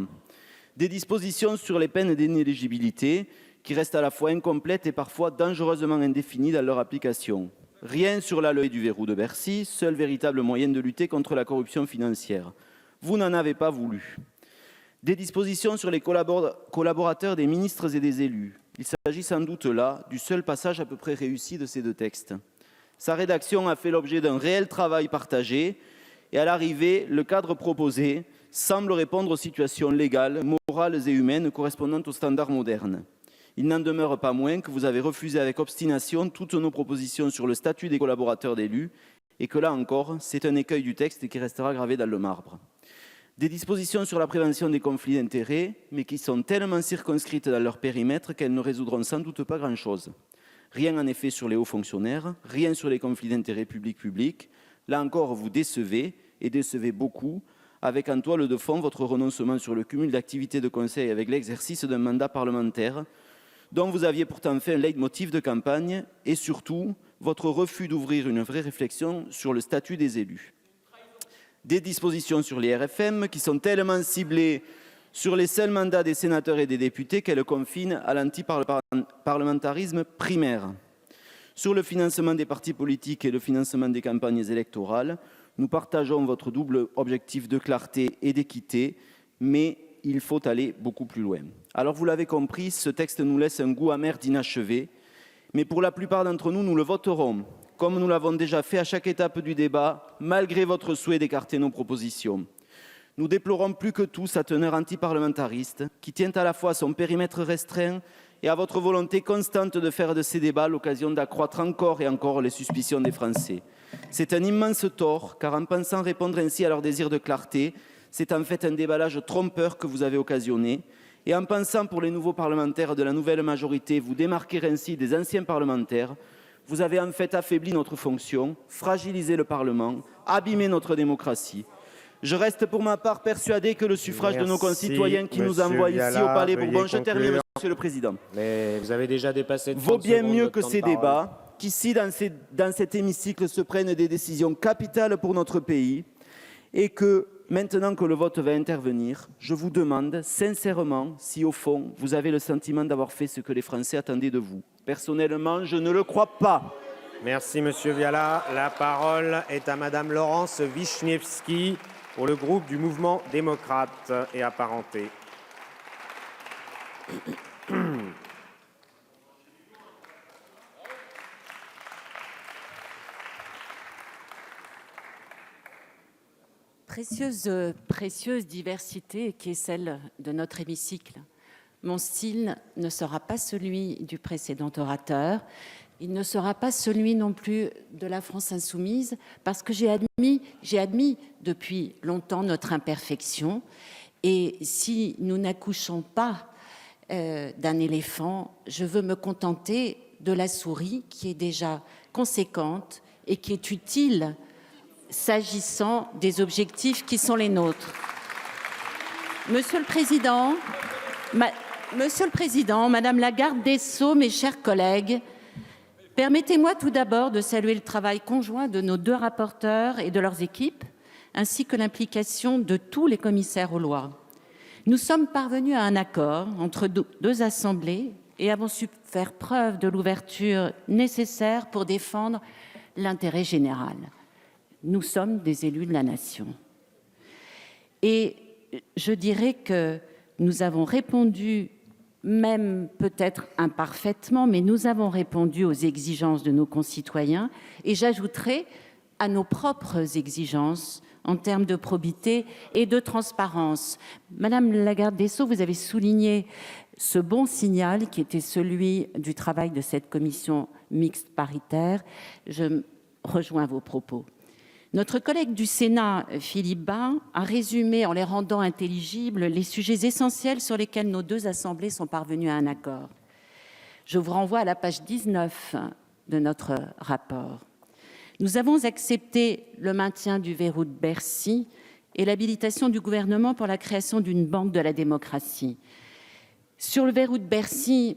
Des dispositions sur les peines d'inéligibilité qui restent à la fois incomplètes et parfois dangereusement indéfinies dans leur application. Rien sur la loi du verrou de Bercy, seul véritable moyen de lutter contre la corruption financière. Vous n'en avez pas voulu. Des dispositions sur les collaborateurs des ministres et des élus. Il s'agit sans doute là du seul passage à peu près réussi de ces deux textes. Sa rédaction a fait l'objet d'un réel travail partagé et à l'arrivée, le cadre proposé semble répondre aux situations légales, morales et humaines correspondant aux standards modernes. Il n'en demeure pas moins que vous avez refusé avec obstination toutes nos propositions sur le statut des collaborateurs d'élus et que là encore, c'est un écueil du texte qui restera gravé dans le marbre. Des dispositions sur la prévention des conflits d'intérêts, mais qui sont tellement circonscrites dans leur périmètre qu'elles ne résoudront sans doute pas grand-chose. Rien en effet sur les hauts fonctionnaires, rien sur les conflits d'intérêts publics. Là encore, vous décevez, et décevez beaucoup, avec en toile de fond votre renoncement sur le cumul d'activités de conseil avec l'exercice d'un mandat parlementaire, dont vous aviez pourtant fait un leitmotiv de campagne, et surtout, votre refus d'ouvrir une vraie réflexion sur le statut des élus. Des dispositions sur les RFM qui sont tellement ciblées sur les seuls mandats des sénateurs et des députés qu'elles confinent à l'antiparlementarisme primaire. Sur le financement des partis politiques et le financement des campagnes électorales, nous partageons votre double objectif de clarté et d'équité, mais il faut aller beaucoup plus loin. Alors vous l'avez compris, ce texte nous laisse un goût amer d'inachevé, mais pour la plupart d'entre nous, nous le voterons, comme nous l'avons déjà fait à chaque étape du débat, malgré votre souhait d'écarter nos propositions. Nous déplorons plus que tout sa teneur antiparlementariste, qui tient à la fois à son périmètre restreint et à votre volonté constante de faire de ces débats l'occasion d'accroître encore et encore les suspicions des Français. C'est un immense tort, car en pensant répondre ainsi à leur désir de clarté, c'est en fait un déballage trompeur que vous avez occasionné. Et en pensant pour les nouveaux parlementaires de la nouvelle majorité vous démarquer ainsi des anciens parlementaires, vous avez en fait affaibli notre fonction, fragilisé le Parlement, abîmé notre démocratie. Je reste pour ma part persuadé que le suffrage de nos concitoyens qui nous envoient ici au Palais Bourbon, je termine, Monsieur le Président, Mais vous avez déjà dépassé de vaut 30 bien secondes mieux votre que temps de ces parole. débats, qu'ici, dans cet hémicycle, se prennent des décisions capitales pour notre pays et que, maintenant que le vote va intervenir, je vous demande sincèrement si, au fond, vous avez le sentiment d'avoir fait ce que les Français attendaient de vous. Personnellement, je ne le crois pas. Merci, Monsieur Viala. La parole est à Madame Laurence Vichnievsky pour le groupe du Mouvement démocrate et apparenté. Précieuse diversité qui est celle de notre hémicycle. Mon style ne sera pas celui du précédent orateur. Il ne sera pas celui non plus de la France insoumise, parce que j'ai admis depuis longtemps notre imperfection. Et si nous n'accouchons pas d'un éléphant, je veux me contenter de la souris qui est déjà conséquente et qui est utile s'agissant des objectifs qui sont les nôtres. Monsieur le Président, Madame la garde des Sceaux, mes chers collègues, permettez-moi tout d'abord de saluer le travail conjoint de nos deux rapporteurs et de leurs équipes, ainsi que l'implication de tous les commissaires aux lois. Nous sommes parvenus à un accord entre deux assemblées et avons su faire preuve de l'ouverture nécessaire pour défendre l'intérêt général. Nous sommes des élus de la nation. Et je dirais que nous avons répondu, même peut-être imparfaitement, mais nous avons répondu aux exigences de nos concitoyens et j'ajouterai à nos propres exigences en termes de probité et de transparence. Madame la garde des Sceaux, vous avez souligné ce bon signal qui était celui du travail de cette commission mixte paritaire. Je rejoins vos propos. Notre collègue du Sénat, Philippe Bas, a résumé en les rendant intelligibles les sujets essentiels sur lesquels nos deux assemblées sont parvenues à un accord. Je vous renvoie à la page 19 de notre rapport. Nous avons accepté le maintien du verrou de Bercy et l'habilitation du gouvernement pour la création d'une banque de la démocratie. Sur le verrou de Bercy,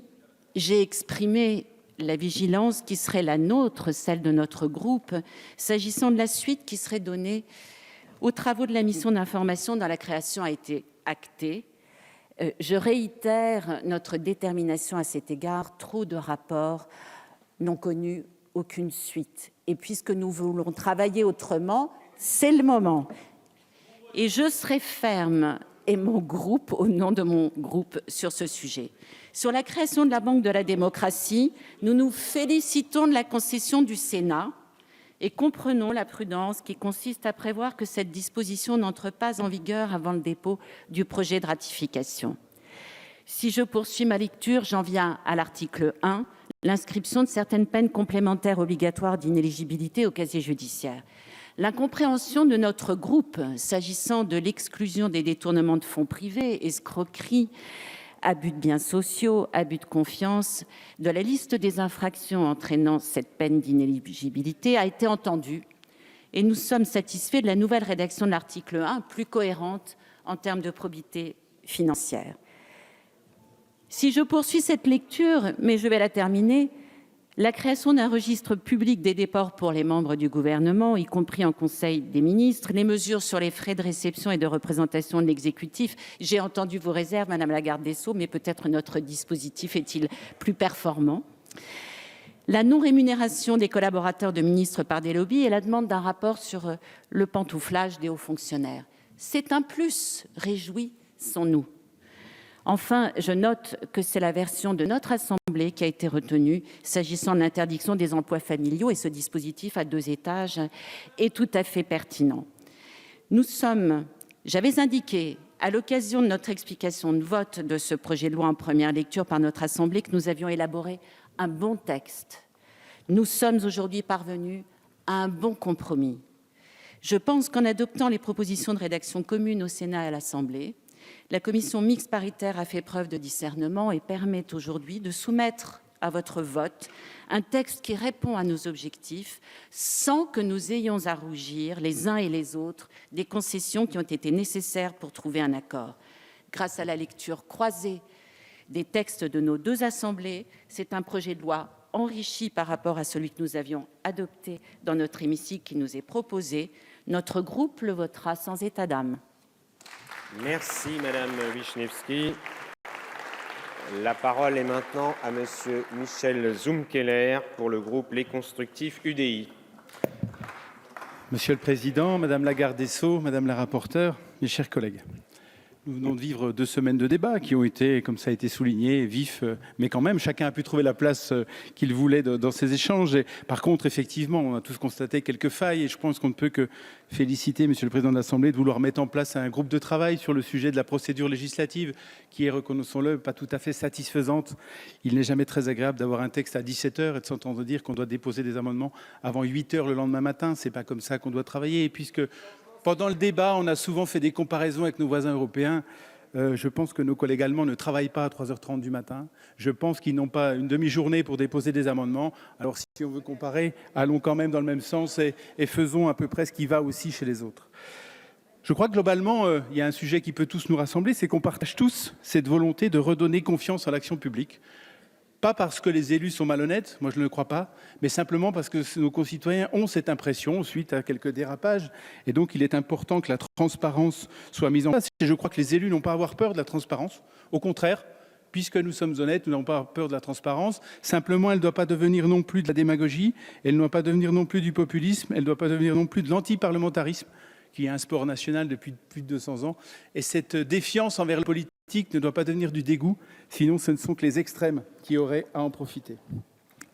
j'ai exprimé la vigilance qui serait la nôtre, celle de notre groupe, s'agissant de la suite qui serait donnée aux travaux de la mission d'information dont la création a été actée. Je réitère notre détermination à cet égard. Trop de rapports n'ont connu aucune suite. Et puisque nous voulons travailler autrement, c'est le moment. Et je serai ferme, et mon groupe, au nom de mon groupe, sur ce sujet. Sur la création de la Banque de la démocratie, nous nous félicitons de la concession du Sénat et comprenons la prudence qui consiste à prévoir que cette disposition n'entre pas en vigueur avant le dépôt du projet de ratification. Si je poursuis ma lecture, j'en viens à l'article 1, l'inscription de certaines peines complémentaires obligatoires d'inéligibilité au casier judiciaire. L'incompréhension de notre groupe s'agissant de l'exclusion des détournements de fonds privés, escroqueries, abus de biens sociaux, abus de confiance, de la liste des infractions entraînant cette peine d'inéligibilité a été entendue et nous sommes satisfaits de la nouvelle rédaction de l'article 1, plus cohérente en termes de probité financière. Si je poursuis cette lecture, mais je vais la terminer, la création d'un registre public des déports pour les membres du gouvernement, y compris en Conseil des ministres, les mesures sur les frais de réception et de représentation de l'exécutif. J'ai entendu vos réserves, Madame la garde des Sceaux, mais peut-être notre dispositif est-il plus performant. La non-rémunération des collaborateurs de ministres par des lobbies et la demande d'un rapport sur le pantouflage des hauts fonctionnaires. C'est un plus, réjouissons-nous. Enfin, je note que c'est la version de notre Assemblée qui a été retenue s'agissant de l'interdiction des emplois familiaux et ce dispositif à 2 étages est tout à fait pertinent. J'avais indiqué à l'occasion de notre explication de vote de ce projet de loi en première lecture par notre Assemblée que nous avions élaboré un bon texte. Nous sommes aujourd'hui parvenus à un bon compromis. Je pense qu'en adoptant les propositions de rédaction commune au Sénat et à l'Assemblée, la commission mixte paritaire a fait preuve de discernement et permet aujourd'hui de soumettre à votre vote un texte qui répond à nos objectifs sans que nous ayons à rougir les uns et les autres des concessions qui ont été nécessaires pour trouver un accord. Grâce à la lecture croisée des textes de nos 2 assemblées, c'est un projet de loi enrichi par rapport à celui que nous avions adopté dans notre hémicycle qui nous est proposé. Notre groupe le votera sans état d'âme. Merci Madame Wiśniewski. La parole est maintenant à Monsieur Michel Zumkeller pour le groupe Les Constructifs UDI. Monsieur le Président, Madame la garde des Sceaux, Madame la rapporteure, mes chers collègues. Nous venons de vivre 2 semaines de débats qui ont été, comme ça a été souligné, vifs, mais quand même, chacun a pu trouver la place qu'il voulait dans ces échanges. Et par contre, effectivement, on a tous constaté quelques failles et je pense qu'on ne peut que féliciter Monsieur le Président de l'Assemblée de vouloir mettre en place un groupe de travail sur le sujet de la procédure législative qui est, reconnaissons-le, pas tout à fait satisfaisante. Il n'est jamais très agréable d'avoir un texte à 17h et de s'entendre dire qu'on doit déposer des amendements avant 8h le lendemain matin. C'est pas comme ça qu'on doit travailler. Et puisque pendant le débat, on a souvent fait des comparaisons avec nos voisins européens. Je pense que nos collègues allemands ne travaillent pas à 3h30 du matin. Je pense qu'ils n'ont pas une demi-journée pour déposer des amendements. Alors si on veut comparer, allons quand même dans le même sens et faisons à peu près ce qui va aussi chez les autres. Je crois que globalement, il y a un sujet qui peut tous nous rassembler, c'est qu'on partage tous cette volonté de redonner confiance à l'action publique. Pas parce que les élus sont malhonnêtes, moi je ne le crois pas, mais simplement parce que nos concitoyens ont cette impression suite à quelques dérapages. Et donc il est important que la transparence soit mise en place. Et je crois que les élus n'ont pas à avoir peur de la transparence. Au contraire, puisque nous sommes honnêtes, nous n'avons pas peur de la transparence. Simplement, elle ne doit pas devenir non plus de la démagogie, elle ne doit pas devenir non plus du populisme, elle ne doit pas devenir non plus de l'antiparlementarisme, qui est un sport national depuis plus de 200 ans. Et cette défiance envers le politique ne doit pas devenir du dégoût, sinon ce ne sont que les extrêmes qui auraient à en profiter.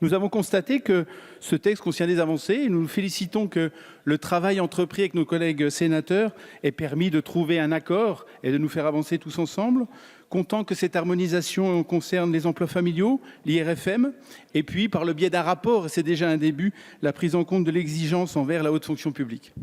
Nous avons constaté que ce texte contient des avancées et nous nous félicitons que le travail entrepris avec nos collègues sénateurs ait permis de trouver un accord et de nous faire avancer tous ensemble, comptant que cette harmonisation concerne les emplois familiaux, l'IRFM, et puis par le biais d'un rapport, et c'est déjà un début, la prise en compte de l'exigence envers la haute fonction publique.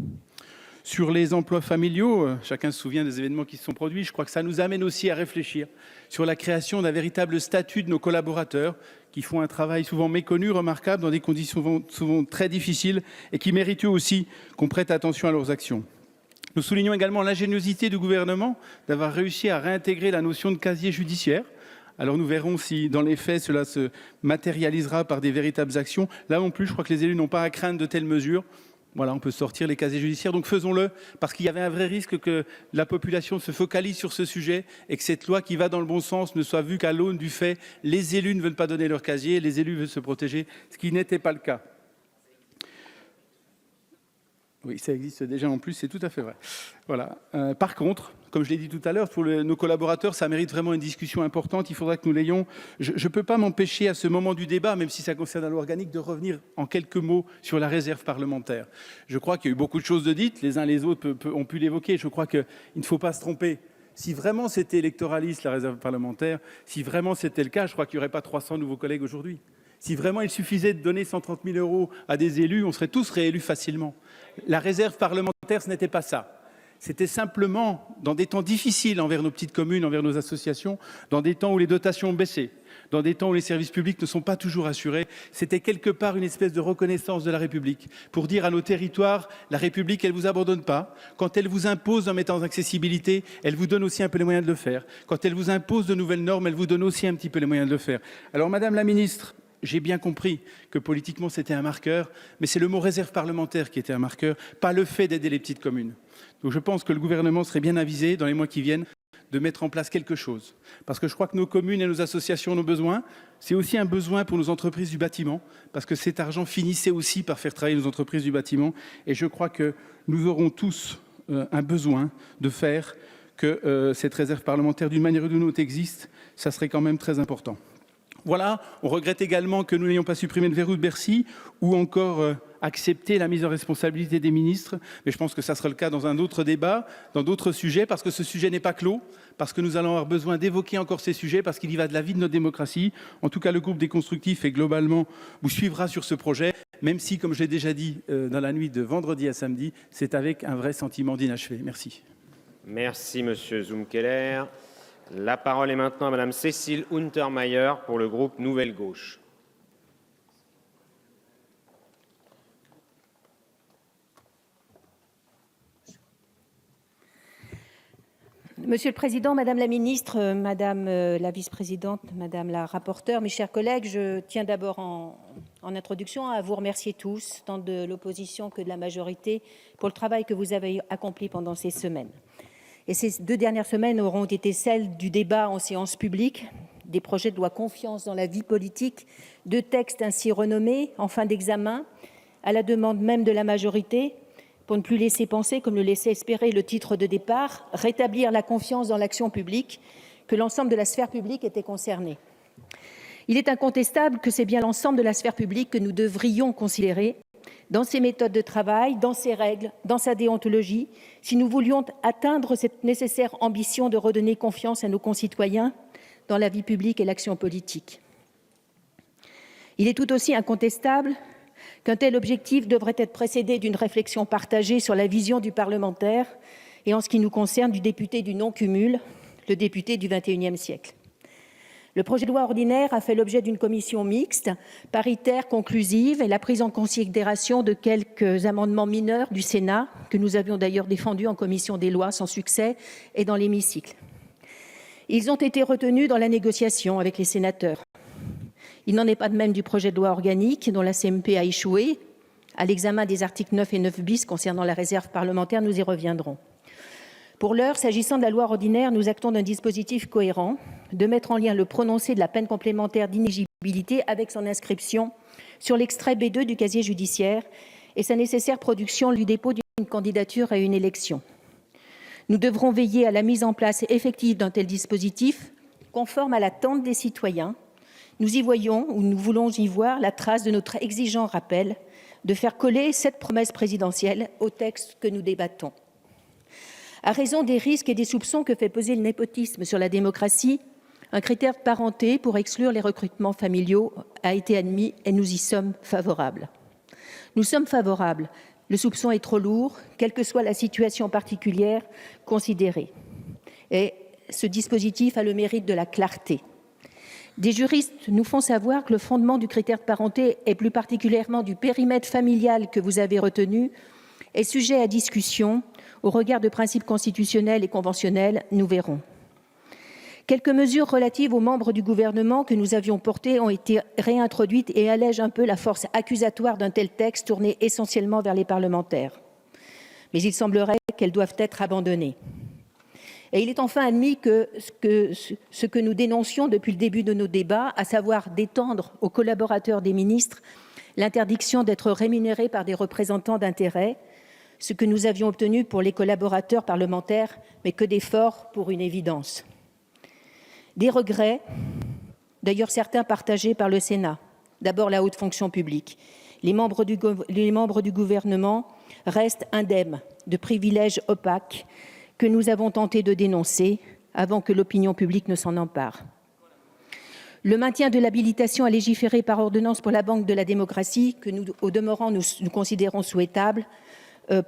Sur les emplois familiaux, chacun se souvient des événements qui se sont produits. Je crois que ça nous amène aussi à réfléchir sur la création d'un véritable statut de nos collaborateurs qui font un travail souvent méconnu, remarquable, dans des conditions souvent très difficiles et qui méritent eux aussi qu'on prête attention à leurs actions. Nous soulignons également l'ingéniosité du gouvernement d'avoir réussi à réintégrer la notion de casier judiciaire, Alors nous verrons si dans les faits cela se matérialisera par des véritables actions. Là non plus, je crois que les élus n'ont pas à craindre de telles mesures. Voilà, on peut sortir les casiers judiciaires, donc faisons-le, parce qu'il y avait un vrai risque que la population se focalise sur ce sujet et que cette loi qui va dans le bon sens ne soit vue qu'à l'aune du fait les élus ne veulent pas donner leur casier, les élus veulent se protéger, ce qui n'était pas le cas. Oui, ça existe déjà en plus, c'est tout à fait vrai. Voilà. Par contre, comme je l'ai dit tout à l'heure, pour nos collaborateurs, ça mérite vraiment une discussion importante. Il faudra que nous l'ayons. Je ne peux pas m'empêcher à ce moment du débat, même si ça concerne la loi organique, de revenir en quelques mots sur la réserve parlementaire. Je crois qu'il y a eu beaucoup de choses de dites, les uns les autres ont pu l'évoquer. Je crois qu'il ne faut pas se tromper. Si vraiment c'était électoraliste, la réserve parlementaire, si vraiment c'était le cas, je crois qu'il n'y aurait pas 300 nouveaux collègues aujourd'hui. Si vraiment il suffisait de donner 130 000 € à des élus, on serait tous réélus facilement. La réserve parlementaire, ce n'était pas ça. C'était simplement, dans des temps difficiles envers nos petites communes, envers nos associations, dans des temps où les dotations ont baissé, dans des temps où les services publics ne sont pas toujours assurés, c'était quelque part une espèce de reconnaissance de la République pour dire à nos territoires, la République, elle ne vous abandonne pas. Quand elle vous impose en mettant en accessibilité, elle vous donne aussi un peu les moyens de le faire. Quand elle vous impose de nouvelles normes, elle vous donne aussi un petit peu les moyens de le faire. Alors, Madame la Ministre, j'ai bien compris que politiquement c'était un marqueur, mais c'est le mot réserve parlementaire qui était un marqueur, pas le fait d'aider les petites communes. Donc je pense que le gouvernement serait bien avisé dans les mois qui viennent de mettre en place quelque chose. Parce que je crois que nos communes et nos associations ont besoin. C'est aussi un besoin pour nos entreprises du bâtiment, parce que cet argent finissait aussi par faire travailler nos entreprises du bâtiment. Et je crois que nous aurons tous un besoin de faire que cette réserve parlementaire, d'une manière ou d'une autre, existe. Ça serait quand même très important. Voilà, on regrette également que nous n'ayons pas supprimé le verrou de Bercy ou encore accepté la mise en responsabilité des ministres. Mais je pense que ça sera le cas dans un autre débat, dans d'autres sujets, parce que ce sujet n'est pas clos, parce que nous allons avoir besoin d'évoquer encore ces sujets, parce qu'il y va de la vie de notre démocratie. En tout cas, le groupe des Constructifs et globalement vous suivra sur ce projet, même si, comme je l'ai déjà dit dans la nuit de vendredi à samedi, c'est avec un vrai sentiment d'inachevé. Merci. Merci, Monsieur Zumkeller. La parole est maintenant à Madame Cécile Untermaier pour le groupe Nouvelle Gauche. Monsieur le Président, Madame la Ministre, Madame la Vice-présidente, Madame la rapporteure, mes chers collègues, je tiens d'abord en introduction à vous remercier tous, tant de l'opposition que de la majorité, pour le travail que vous avez accompli pendant ces semaines. Et ces 2 dernières semaines auront été celles du débat en séance publique, des projets de loi confiance dans la vie politique, 2 textes ainsi renommés en fin d'examen, à la demande même de la majorité, pour ne plus laisser penser, comme le laissait espérer le titre de départ, rétablir la confiance dans l'action publique, que l'ensemble de la sphère publique était concerné. Il est incontestable que c'est bien l'ensemble de la sphère publique que nous devrions considérer dans ses méthodes de travail, dans ses règles, dans sa déontologie, si nous voulions atteindre cette nécessaire ambition de redonner confiance à nos concitoyens dans la vie publique et l'action politique. Il est tout aussi incontestable qu'un tel objectif devrait être précédé d'une réflexion partagée sur la vision du parlementaire et, en ce qui nous concerne, du député du non-cumul, le député du XXIe siècle. Le projet de loi ordinaire a fait l'objet d'une commission mixte, paritaire, conclusive et la prise en considération de quelques amendements mineurs du Sénat, que nous avions d'ailleurs défendus en commission des lois sans succès et dans l'hémicycle. Ils ont été retenus dans la négociation avec les sénateurs. Il n'en est pas de même du projet de loi organique dont la CMP a échoué. À l'examen des articles 9 et 9 bis concernant la réserve parlementaire, nous y reviendrons. Pour l'heure, s'agissant de la loi ordinaire, nous actons d'un dispositif cohérent, de mettre en lien le prononcé de la peine complémentaire d'inéligibilité avec son inscription sur l'extrait B2 du casier judiciaire et sa nécessaire production du dépôt d'une candidature à une élection. Nous devrons veiller à la mise en place effective d'un tel dispositif, conforme à l'attente des citoyens. Nous y voyons, ou nous voulons y voir, la trace de notre exigeant rappel de faire coller cette promesse présidentielle au texte que nous débattons. À raison des risques et des soupçons que fait peser le népotisme sur la démocratie, un critère de parenté pour exclure les recrutements familiaux a été admis et nous y sommes favorables. Nous sommes favorables. Le soupçon est trop lourd, quelle que soit la situation particulière considérée. Et ce dispositif a le mérite de la clarté. Des juristes nous font savoir que le fondement du critère de parenté, et plus particulièrement du périmètre familial que vous avez retenu, est sujet à discussion au regard de principes constitutionnels et conventionnels, nous verrons. Quelques mesures relatives aux membres du gouvernement que nous avions portées ont été réintroduites et allègent un peu la force accusatoire d'un tel texte tourné essentiellement vers les parlementaires. Mais il semblerait qu'elles doivent être abandonnées. Et il est enfin admis que ce que nous dénoncions depuis le début de nos débats, à savoir d'étendre aux collaborateurs des ministres l'interdiction d'être rémunérés par des représentants d'intérêts, ce que nous avions obtenu pour les collaborateurs parlementaires, mais que d'efforts pour une évidence. Des regrets, d'ailleurs certains partagés par le Sénat. D'abord la haute fonction publique. Les membres du gouvernement restent indemnes de privilèges opaques que nous avons tenté de dénoncer avant que l'opinion publique ne s'en empare. Le maintien de l'habilitation à légiférer par ordonnance pour la Banque de la démocratie, que nous, au demeurant, nous considérons souhaitable,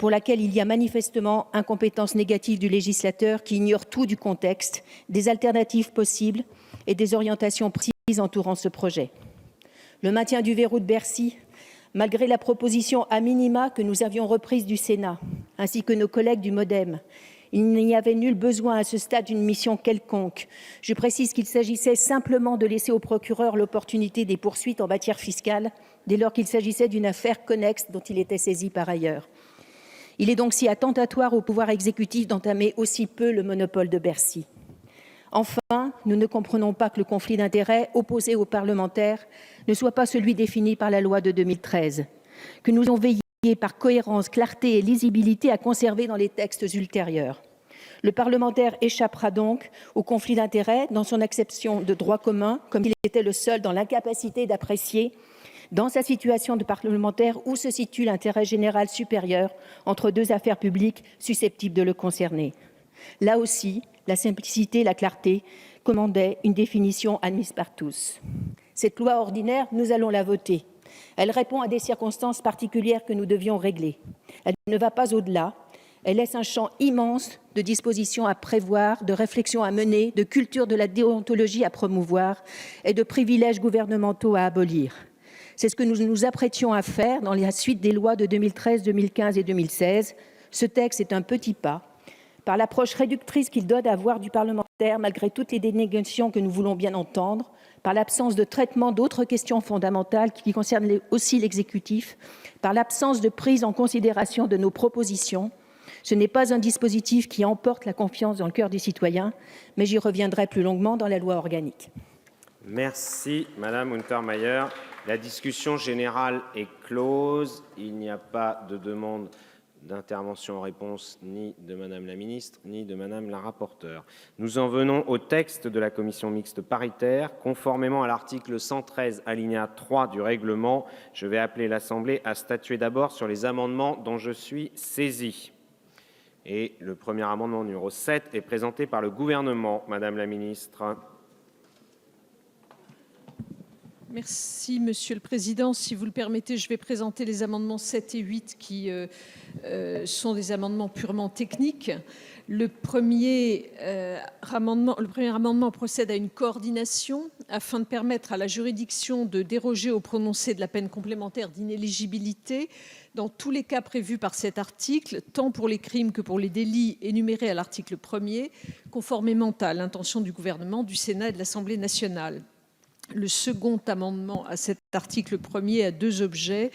pour laquelle il y a manifestement incompétence négative du législateur qui ignore tout du contexte, des alternatives possibles et des orientations précises entourant ce projet. Le maintien du verrou de Bercy, malgré la proposition à minima que nous avions reprise du Sénat, ainsi que nos collègues du MoDem. Il n'y avait nul besoin à ce stade d'une mission quelconque. Je précise qu'il s'agissait simplement de laisser au procureur l'opportunité des poursuites en matière fiscale, dès lors qu'il s'agissait d'une affaire connexe dont il était saisi par ailleurs. Il est donc si attentatoire au pouvoir exécutif d'entamer aussi peu le monopole de Bercy. Enfin, nous ne comprenons pas que le conflit d'intérêts opposé aux parlementaires ne soit pas celui défini par la loi de 2013, que nous avons veillé par cohérence, clarté et lisibilité à conserver dans les textes ultérieurs. Le parlementaire échappera donc au conflit d'intérêts dans son acception de droit commun, comme il était le seul dans l'incapacité d'apprécier, dans sa situation de parlementaire, où se situe l'intérêt général supérieur entre deux affaires publiques susceptibles de le concerner. Là aussi, la simplicité et la clarté commandaient une définition admise par tous. Cette loi ordinaire, nous allons la voter. Elle répond à des circonstances particulières que nous devions régler. Elle ne va pas au-delà. Elle laisse un champ immense de dispositions à prévoir, de réflexions à mener, de culture de la déontologie à promouvoir et de privilèges gouvernementaux à abolir. C'est ce que nous nous apprêtions à faire dans la suite des lois de 2013, 2015 et 2016. Ce texte est un petit pas. Par l'approche réductrice qu'il donne à voir du parlementaire, malgré toutes les dénégations que nous voulons bien entendre, par l'absence de traitement d'autres questions fondamentales qui concernent aussi l'exécutif, par l'absence de prise en considération de nos propositions. Ce n'est pas un dispositif qui emporte la confiance dans le cœur des citoyens, mais j'y reviendrai plus longuement dans la loi organique. Merci, Madame Untermaier. La discussion générale est close. Il n'y a pas de demande d'intervention en réponse ni de Madame la ministre, ni de Madame la rapporteure. Nous en venons au texte de la commission mixte paritaire. Conformément à l'article 113, alinéa 3 du règlement, je vais appeler l'Assemblée à statuer d'abord sur les amendements dont je suis saisi. Et le premier amendement, numéro 7, est présenté par le gouvernement. Madame la ministre. Merci, Monsieur le Président. Si vous le permettez, je vais présenter les amendements 7 et 8 qui sont des amendements purement techniques. Le premier amendement procède à une coordination afin de permettre à la juridiction de déroger au prononcé de la peine complémentaire d'inéligibilité dans tous les cas prévus par cet article, tant pour les crimes que pour les délits énumérés à l'article 1er, conformément à l'intention du gouvernement, du Sénat et de l'Assemblée nationale. Le second amendement à cet article 1er a deux objets.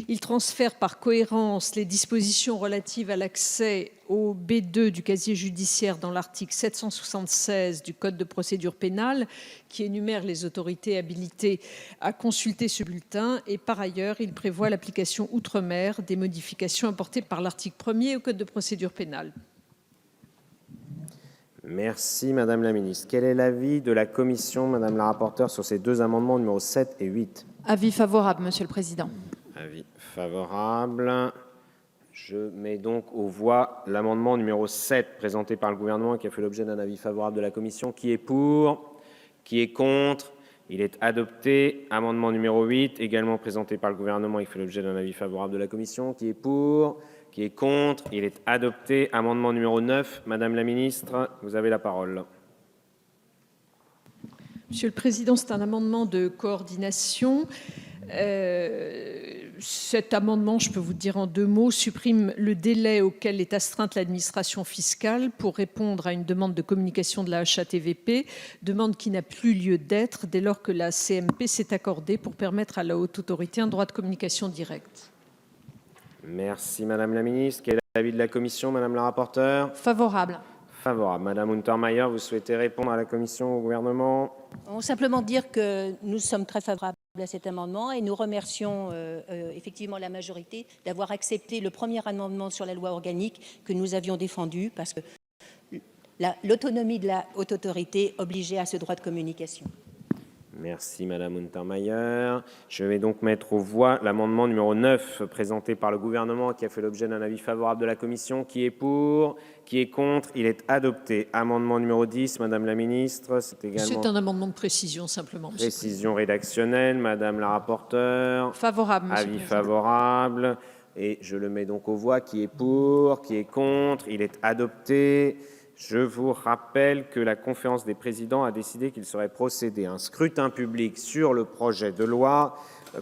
Il transfère par cohérence les dispositions relatives à l'accès au B2 du casier judiciaire dans l'article 776 du Code de procédure pénale qui énumère les autorités habilitées à consulter ce bulletin. Et par ailleurs, il prévoit l'application outre-mer des modifications apportées par l'article 1er au Code de procédure pénale. Merci, Madame la ministre. Quel est l'avis de la commission, Madame la rapporteure, sur ces deux amendements numéros 7 et 8 ? Avis favorable, Monsieur le Président. Avis favorable. Je mets donc aux voix l'amendement numéro 7 présenté par le gouvernement qui a fait l'objet d'un avis favorable de la commission. Qui est pour ? Qui est contre ? Il est adopté. Amendement numéro 8, également présenté par le gouvernement et qui fait l'objet d'un avis favorable de la commission. Qui est pour ? Qui est contre? Il est adopté. Amendement numéro 9. Madame la ministre, vous avez la parole. Monsieur le Président, c'est un amendement de coordination. Cet amendement, je peux vous dire en 2 mots, supprime le délai auquel est astreinte l'administration fiscale pour répondre à une demande de communication de la HATVP, demande qui n'a plus lieu d'être dès lors que la CMP s'est accordée pour permettre à la Haute Autorité un droit de communication direct. Merci Madame la Ministre. Quel est l'avis de la Commission, Madame la rapporteure? Favorable. Favorable. Madame Untermaier, vous souhaitez répondre à la Commission, au gouvernement? On simplement dire que nous sommes très favorables à cet amendement et nous remercions effectivement la majorité d'avoir accepté le premier amendement sur la loi organique que nous avions défendu parce que l'autonomie de la Haute Autorité obligeait à ce droit de communication. Merci Madame Untermaier. Je vais donc mettre aux voix l'amendement numéro 9 présenté par le gouvernement qui a fait l'objet d'un avis favorable de la Commission. Qui est pour? Qui est contre? Il est adopté. Amendement numéro 10, Madame la Ministre. C'est également... C'est un amendement de précision simplement. Précision rédactionnelle. Madame la rapporteure. Favorable. Avis favorable. Et je le mets donc aux voix. Qui est pour? Qui est contre? Il est adopté. Je vous rappelle que la conférence des présidents a décidé qu'il serait procédé à un scrutin public sur le projet de loi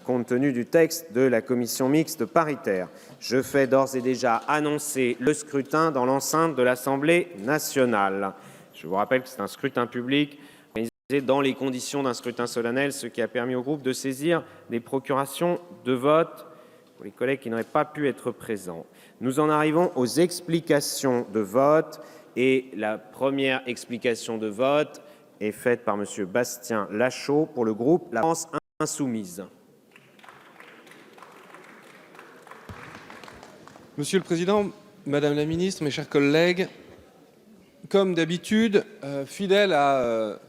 compte tenu du texte de la commission mixte paritaire. Je fais d'ores et déjà annoncer le scrutin dans l'enceinte de l'Assemblée nationale. Je vous rappelle que c'est un scrutin public organisé dans les conditions d'un scrutin solennel, ce qui a permis au groupe de saisir des procurations de vote pour les collègues qui n'auraient pas pu être présents. Nous en arrivons aux explications de vote. Et la première explication de vote est faite par Monsieur Bastien Lachaud pour le groupe La France Insoumise. Monsieur le Président, Madame la Ministre, mes chers collègues, comme d'habitude, fidèle à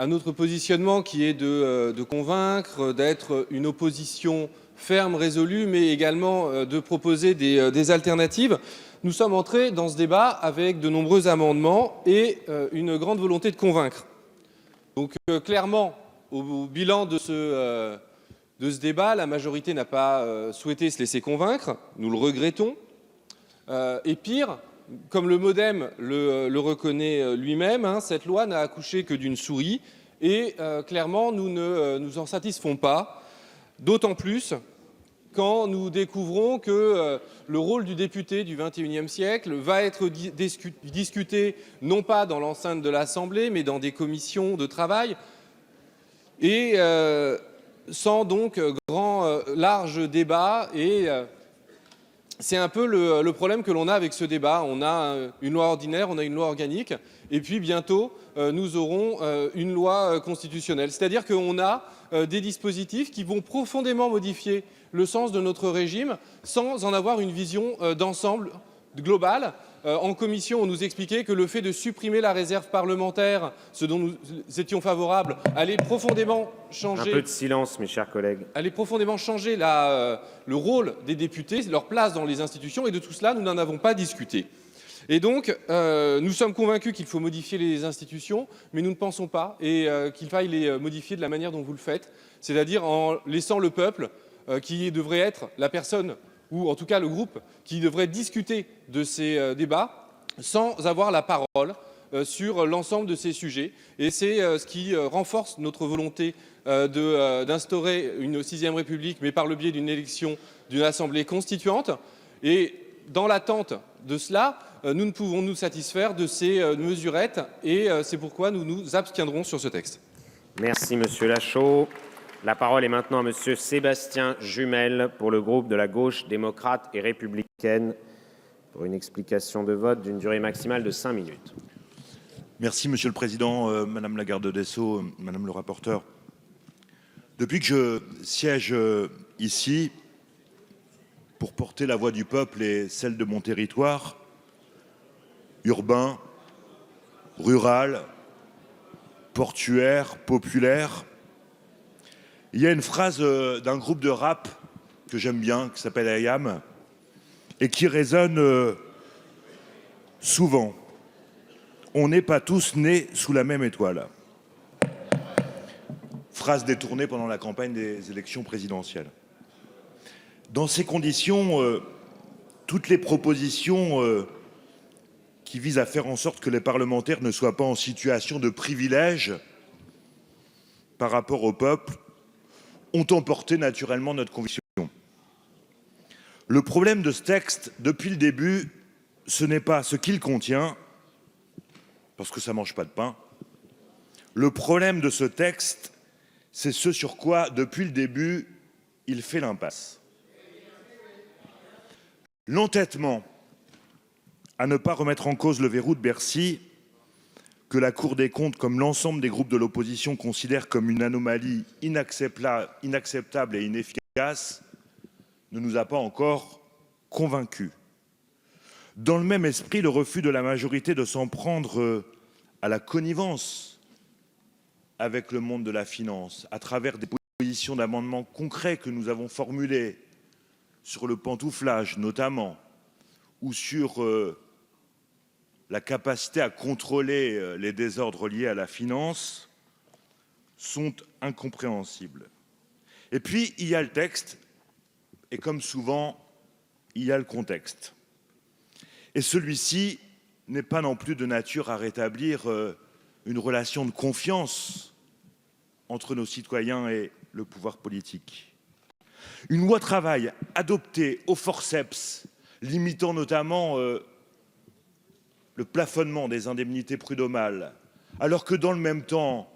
notre positionnement qui est de convaincre, d'être une opposition ferme, résolue, mais également de proposer des alternatives, nous sommes entrés dans ce débat avec de nombreux amendements et une grande volonté de convaincre. Donc clairement, au bilan de ce débat, la majorité n'a pas souhaité se laisser convaincre, nous le regrettons. Et pire, comme le MoDem le reconnaît lui-même, hein, cette loi n'a accouché que d'une souris et clairement nous ne nous en satisfaisons pas, d'autant plus quand nous découvrons que le rôle du député du XXIe siècle va être discuté non pas dans l'enceinte de l'Assemblée, mais dans des commissions de travail, et sans donc large débat. Et c'est un peu le problème que l'on a avec ce débat. On a une loi ordinaire, on a une loi organique, et puis bientôt nous aurons une loi constitutionnelle. C'est-à-dire qu'on a des dispositifs qui vont profondément modifier le sens de notre régime sans en avoir une vision d'ensemble globale. En commission, on nous expliquait que le fait de supprimer la réserve parlementaire, ce dont nous étions favorables, allait profondément changer... Un peu de silence, mes chers collègues. Allait profondément changer le rôle des députés, leur place dans les institutions, et de tout cela, nous n'en avons pas discuté. Et donc, nous sommes convaincus qu'il faut modifier les institutions, mais nous ne pensons pas qu'il faille les modifier de la manière dont vous le faites, c'est-à-dire en laissant le peuple qui devrait être la personne, ou en tout cas le groupe, qui devrait discuter de ces débats sans avoir la parole sur l'ensemble de ces sujets. Et c'est ce qui renforce notre volonté d'instaurer une 6e République, mais par le biais d'une élection d'une Assemblée constituante. Et dans l'attente de cela, nous ne pouvons nous satisfaire de ces mesurettes, et c'est pourquoi nous nous abstiendrons sur ce texte. Merci Monsieur Lachaud. La parole est maintenant à Monsieur Sébastien Jumel pour le groupe de la Gauche démocrate et républicaine pour une explication de vote d'une durée maximale de 5 minutes. Merci Monsieur le Président, Madame la garde des Sceaux, Madame le rapporteur. Depuis que je siège ici pour porter la voix du peuple et celle de mon territoire, urbain, rural, portuaire, populaire, il y a une phrase d'un groupe de rap que j'aime bien, qui s'appelle IAM, et qui résonne souvent. On n'est pas tous nés sous la même étoile. Phrase détournée pendant la campagne des élections présidentielles. Dans ces conditions, toutes les propositions qui visent à faire en sorte que les parlementaires ne soient pas en situation de privilège par rapport au peuple ont emporté naturellement notre conviction. Le problème de ce texte, depuis le début, ce n'est pas ce qu'il contient, parce que ça ne mange pas de pain. Le problème de ce texte, c'est ce sur quoi, depuis le début, il fait l'impasse. L'entêtement à ne pas remettre en cause le verrou de Bercy, que la Cour des comptes, comme l'ensemble des groupes de l'opposition, considèrent comme une anomalie inacceptable et inefficace, ne nous a pas encore convaincus. Dans le même esprit, le refus de la majorité de s'en prendre à la connivence avec le monde de la finance, à travers des propositions d'amendements concrets que nous avons formulés sur le pantouflage notamment, ou sur la capacité à contrôler les désordres liés à la finance, sont incompréhensibles. Et puis, il y a le texte, et comme souvent, il y a le contexte. Et celui-ci n'est pas non plus de nature à rétablir une relation de confiance entre nos citoyens et le pouvoir politique. Une loi travail adoptée au forceps, limitant notamment le plafonnement des indemnités prud'homales, alors que dans le même temps,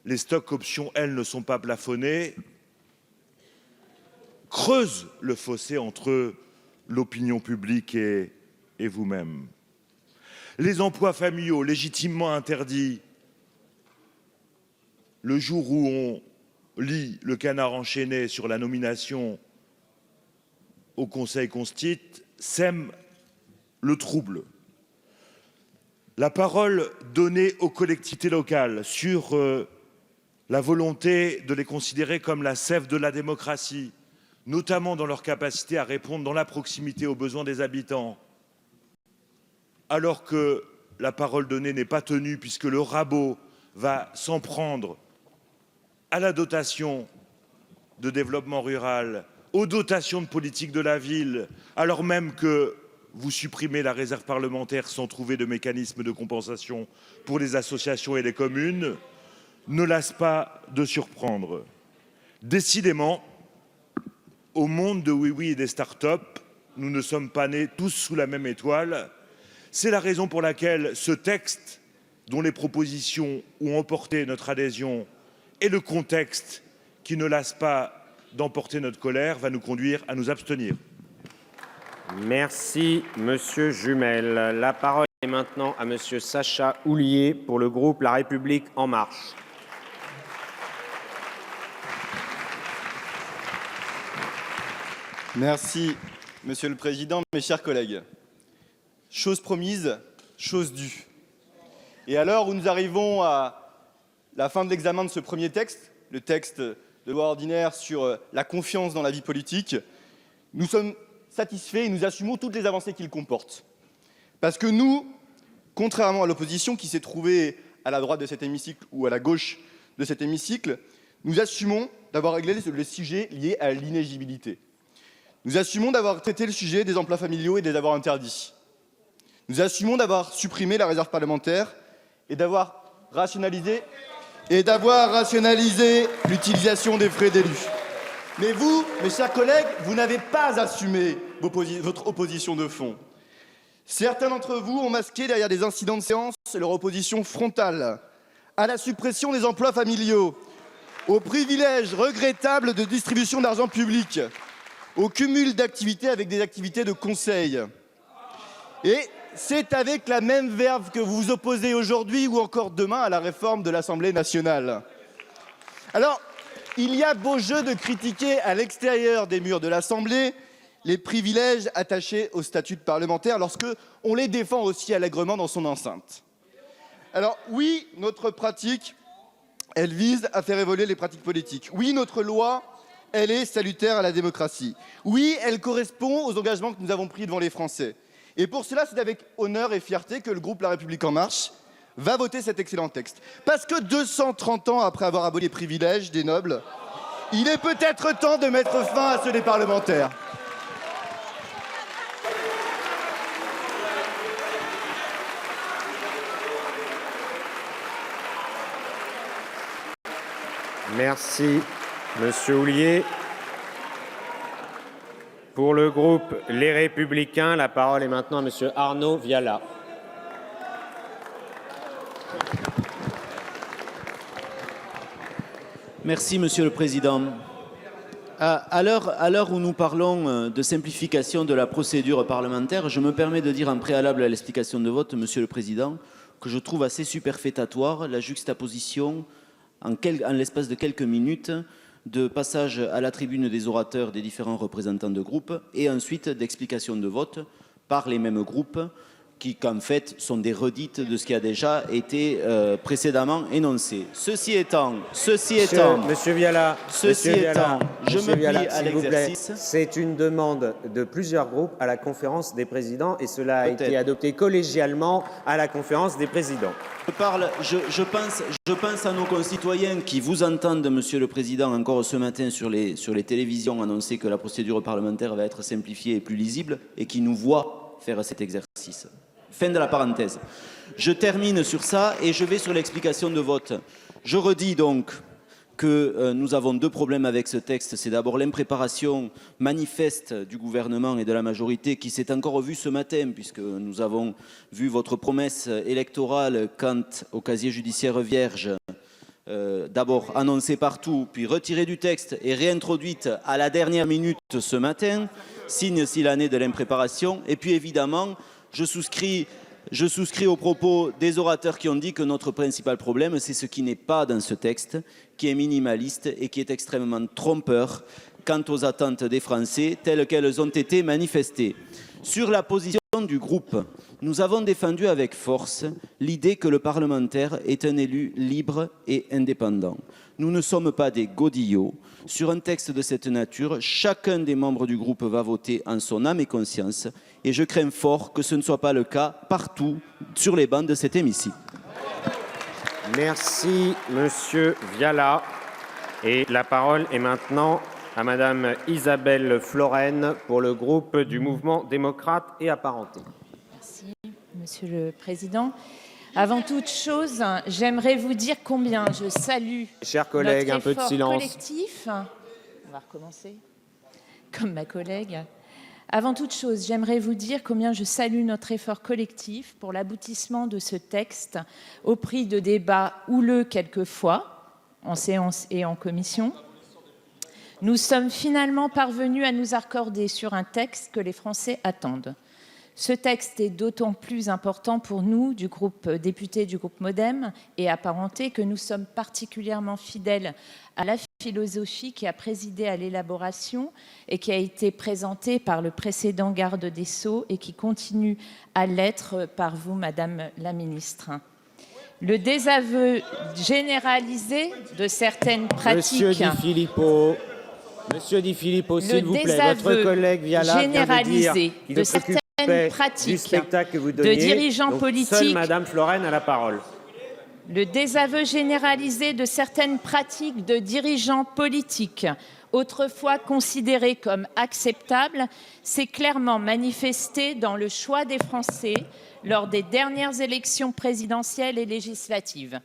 les stocks options, elles, ne sont pas plafonnés, creuse le fossé entre l'opinion publique et vous-même. Les emplois familiaux légitimement interdits, le jour où on lit le canard enchaîné sur la nomination au Conseil constitue, sème le trouble. La parole donnée aux collectivités locales sur la volonté de les considérer comme la sève de la démocratie, notamment dans leur capacité à répondre dans la proximité aux besoins des habitants, alors que la parole donnée n'est pas tenue puisque le rabot va s'en prendre à la dotation de développement rural, aux dotations de politique de la ville, alors même que vous supprimez la réserve parlementaire sans trouver de mécanisme de compensation pour les associations et les communes, ne lasse pas de surprendre. Décidément, au monde de oui-oui et des start-up, nous ne sommes pas nés tous sous la même étoile. C'est la raison pour laquelle ce texte, dont les propositions ont emporté notre adhésion, et le contexte qui ne lasse pas d'emporter notre colère, va nous conduire à nous abstenir. Merci, Monsieur Jumel. La parole est maintenant à Monsieur Sacha Houlié pour le groupe La République En Marche. Merci, Monsieur le Président, mes chers collègues. Chose promise, chose due. Et à l'heure où nous arrivons à la fin de l'examen de ce premier texte, le texte de loi ordinaire sur la confiance dans la vie politique, nous sommes satisfaits et nous assumons toutes les avancées qu'il comporte. Parce que nous, contrairement à l'opposition qui s'est trouvée à la droite de cet hémicycle ou à la gauche de cet hémicycle, nous assumons d'avoir réglé le sujet lié à l'inéligibilité. Nous assumons d'avoir traité le sujet des emplois familiaux et des avoirs interdits. Nous assumons d'avoir supprimé la réserve parlementaire et d'avoir rationalisé l'utilisation des frais d'élus. Mais vous, mes chers collègues, vous n'avez pas assumé votre opposition de fond. Certains d'entre vous ont masqué derrière des incidents de séance leur opposition frontale à la suppression des emplois familiaux, au privilège regrettable de distribution d'argent public, au cumul d'activités avec des activités de conseil. Et c'est avec la même verve que vous vous opposez aujourd'hui ou encore demain à la réforme de l'Assemblée nationale. Alors, il y a beau jeu de critiquer à l'extérieur des murs de l'Assemblée les privilèges attachés au statut de parlementaire lorsque on les défend aussi allègrement dans son enceinte. Alors oui, notre pratique, elle vise à faire évoluer les pratiques politiques. Oui, notre loi, elle est salutaire à la démocratie. Oui, elle correspond aux engagements que nous avons pris devant les Français. Et pour cela, c'est avec honneur et fierté que le groupe La République En Marche va voter cet excellent texte. Parce que 230 ans après avoir aboli les privilèges des nobles, il est peut-être temps de mettre fin à ceux des parlementaires. Merci, Monsieur Houlié. Pour le groupe Les Républicains, la parole est maintenant à Monsieur Arnaud Viala. Merci, Monsieur le Président. À l'heure où nous parlons de simplification de la procédure parlementaire, je me permets de dire en préalable à l'explication de vote, Monsieur le Président, que je trouve assez superfétatoire la juxtaposition en l'espace de quelques minutes de passage à la tribune des orateurs des différents représentants de groupes et ensuite d'explications de vote par les mêmes groupes qui, en fait, sont des redites de ce qui a déjà été précédemment énoncé. Ceci étant, Monsieur Viala, je me plie à l'exercice. C'est une demande de plusieurs groupes à la conférence des présidents et cela a été adopté collégialement à la conférence des présidents. Je pense à nos concitoyens qui vous entendent, Monsieur le Président, encore ce matin sur les télévisions annoncer que la procédure parlementaire va être simplifiée et plus lisible et qui nous voient faire cet exercice. Fin de la parenthèse. Je termine sur ça et je vais sur l'explication de vote. Je redis donc que nous avons deux problèmes avec ce texte. C'est d'abord l'impréparation manifeste du gouvernement et de la majorité qui s'est encore vue ce matin, puisque nous avons vu votre promesse électorale quant au casier judiciaire vierge, d'abord annoncée partout, puis retirée du texte et réintroduite à la dernière minute ce matin, signe s'il en est de l'impréparation. Et puis évidemment, je souscris aux propos des orateurs qui ont dit que notre principal problème, c'est ce qui n'est pas dans ce texte, qui est minimaliste et qui est extrêmement trompeur quant aux attentes des Français telles qu'elles ont été manifestées. Sur la position du groupe, nous avons défendu avec force l'idée que le parlementaire est un élu libre et indépendant. Nous ne sommes pas des godillots. Sur un texte de cette nature, chacun des membres du groupe va voter en son âme et conscience. Et je crains fort que ce ne soit pas le cas partout sur les bancs de cet hémicycle. Merci, Monsieur Viala. Et la parole est maintenant à Madame Isabelle Florennes pour le groupe du Mouvement démocrate et apparenté. Merci, Monsieur le Président. Avant toute chose, j'aimerais vous dire combien je salue chers collègues, notre un peu de effort silence. Collectif. On va recommencer, comme ma collègue. Avant toute chose, j'aimerais vous dire combien je salue notre effort collectif pour l'aboutissement de ce texte au prix de débats houleux quelquefois, en séance et en commission. Nous sommes finalement parvenus à nous accorder sur un texte que les Français attendent. Ce texte est d'autant plus important pour nous, du groupe député du groupe MoDem et apparenté, que nous sommes particulièrement fidèles à la philosophie qui a présidé à l'élaboration et qui a été présentée par le précédent garde des Sceaux et qui continue à l'être par vous, Madame la Ministre. Le désaveu généralisé de certaines pratiques... Monsieur Di Filippo, s'il vous plaît, votre collègue Viala vient de dire qu'il ne s'occupe du spectacle que vous donniez. De dirigeants politiques. Seule Madame Florennes a la parole. Le désaveu généralisé de certaines pratiques de dirigeants politiques, autrefois considérées comme acceptables, s'est clairement manifesté dans le choix des Français lors des dernières élections présidentielles et législatives.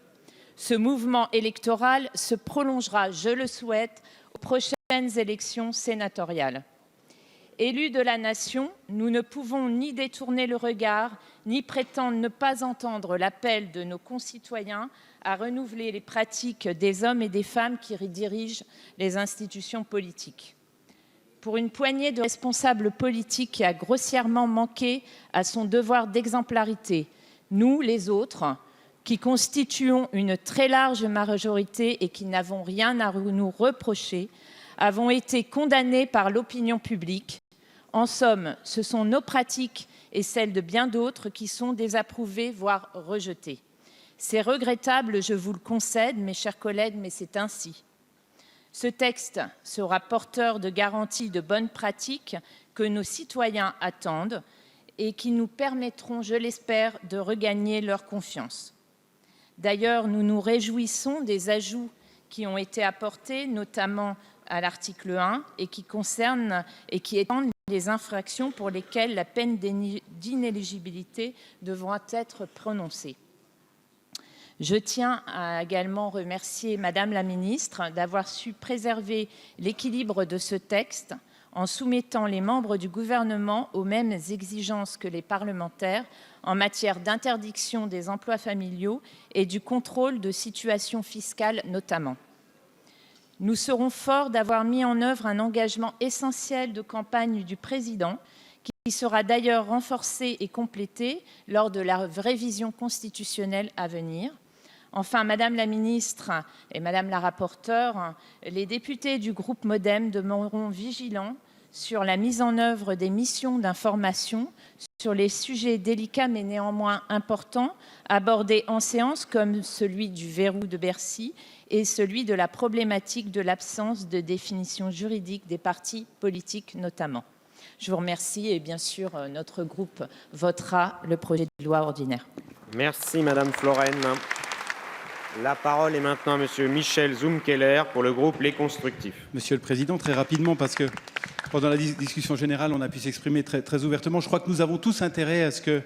Ce mouvement électoral se prolongera, je le souhaite, aux prochaines élections sénatoriales. Élus de la nation, nous ne pouvons ni détourner le regard, ni prétendre ne pas entendre l'appel de nos concitoyens à renouveler les pratiques des hommes et des femmes qui dirigent les institutions politiques. Pour une poignée de responsables politiques qui a grossièrement manqué à son devoir d'exemplarité, nous, les autres, qui constituons une très large majorité et qui n'avons rien à nous reprocher, avons été condamnés par l'opinion publique. En somme, ce sont nos pratiques et celles de bien d'autres qui sont désapprouvées, voire rejetées. C'est regrettable, je vous le concède, mes chers collègues, mais c'est ainsi. Ce texte sera porteur de garanties de bonnes pratiques que nos citoyens attendent et qui nous permettront, je l'espère, de regagner leur confiance. D'ailleurs, nous nous réjouissons des ajouts qui ont été apportés, notamment à l'article 1, et qui concernent et qui étendent les infractions pour lesquelles la peine d'inéligibilité devra être prononcée. Je tiens à également remercier Madame la Ministre d'avoir su préserver l'équilibre de ce texte en soumettant les membres du gouvernement aux mêmes exigences que les parlementaires en matière d'interdiction des emplois familiaux et du contrôle de situations fiscales notamment. Nous serons forts d'avoir mis en œuvre un engagement essentiel de campagne du président, qui sera d'ailleurs renforcé et complété lors de la révision constitutionnelle à venir. Enfin, Madame la ministre et Madame la rapporteure, les députés du groupe MoDem demeureront vigilants sur la mise en œuvre des missions d'information sur les sujets délicats mais néanmoins importants abordés en séance, comme celui du verrou de Bercy et celui de la problématique de l'absence de définition juridique des partis politiques notamment. Je vous remercie et bien sûr notre groupe votera le projet de loi ordinaire. Merci Madame Florennes. La parole est maintenant à Monsieur Michel Zumkeller pour le groupe Les Constructifs. Monsieur le Président, très rapidement, parce que pendant la discussion générale, on a pu s'exprimer très ouvertement. Je crois que nous avons tous intérêt à ce que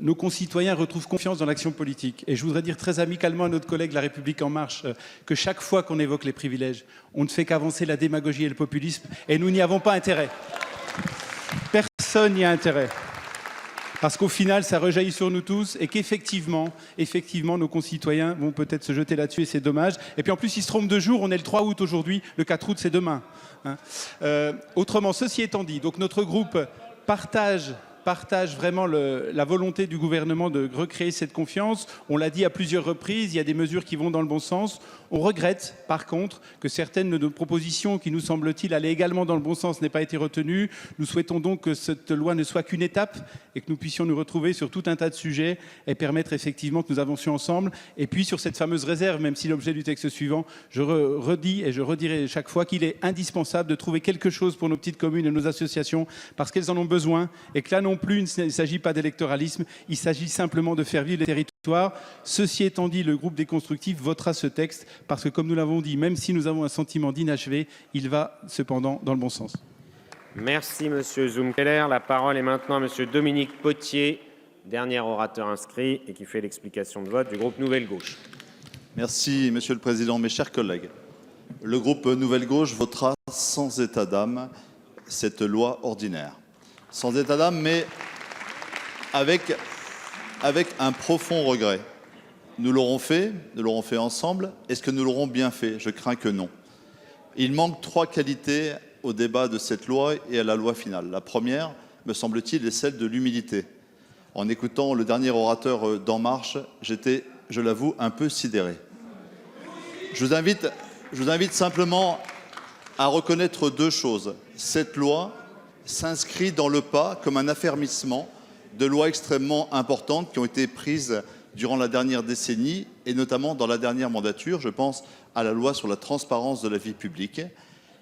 nos concitoyens retrouvent confiance dans l'action politique. Et je voudrais dire très amicalement à notre collègue La République En Marche que chaque fois qu'on évoque les privilèges, on ne fait qu'avancer la démagogie et le populisme, et nous n'y avons pas intérêt. Personne n'y a intérêt. Parce qu'au final, ça rejaillit sur nous tous et qu'effectivement, nos concitoyens vont peut-être se jeter là-dessus et c'est dommage. Et puis en plus, ils se trompent de jour. On est le 3 août aujourd'hui, le 4 août, c'est demain. Hein. Autrement, ceci étant dit, donc notre groupe partage vraiment la volonté du gouvernement de recréer cette confiance. On l'a dit à plusieurs reprises, il y a des mesures qui vont dans le bon sens. On regrette, par contre, que certaines de nos propositions, qui nous semble-t-il allaient également dans le bon sens, n'aient pas été retenues. Nous souhaitons donc que cette loi ne soit qu'une étape et que nous puissions nous retrouver sur tout un tas de sujets et permettre effectivement que nous avancions ensemble. Et puis sur cette fameuse réserve, même si l'objet du texte suivant, je redis et je redirai chaque fois qu'il est indispensable de trouver quelque chose pour nos petites communes et nos associations parce qu'elles en ont besoin et que là non plus, il ne s'agit pas d'électoralisme, il s'agit simplement de faire vivre les territoires. Ceci étant dit, le groupe des Constructifs votera ce texte parce que, comme nous l'avons dit, même si nous avons un sentiment d'inachevé, il va cependant dans le bon sens. Merci Monsieur Zumkeller. La parole est maintenant à Monsieur Dominique Potier, dernier orateur inscrit et qui fait l'explication de vote du groupe Nouvelle Gauche. Merci Monsieur le Président, mes chers collègues. Le groupe Nouvelle Gauche votera sans état d'âme cette loi ordinaire. Sans état d'âme, mais avec un profond regret. Nous l'aurons fait ensemble. Est-ce que nous l'aurons bien fait? Je crains que non. Il manque 3 qualités au débat de cette loi et à la loi finale. La première, me semble-t-il, est celle de l'humilité. En écoutant le dernier orateur d'En Marche, j'étais, je l'avoue, un peu sidéré. Je vous invite simplement à reconnaître 2 choses. Cette loi s'inscrit dans le pas comme un affermissement de lois extrêmement importantes qui ont été prises durant la dernière décennie et notamment dans la dernière mandature. Je pense à la loi sur la transparence de la vie publique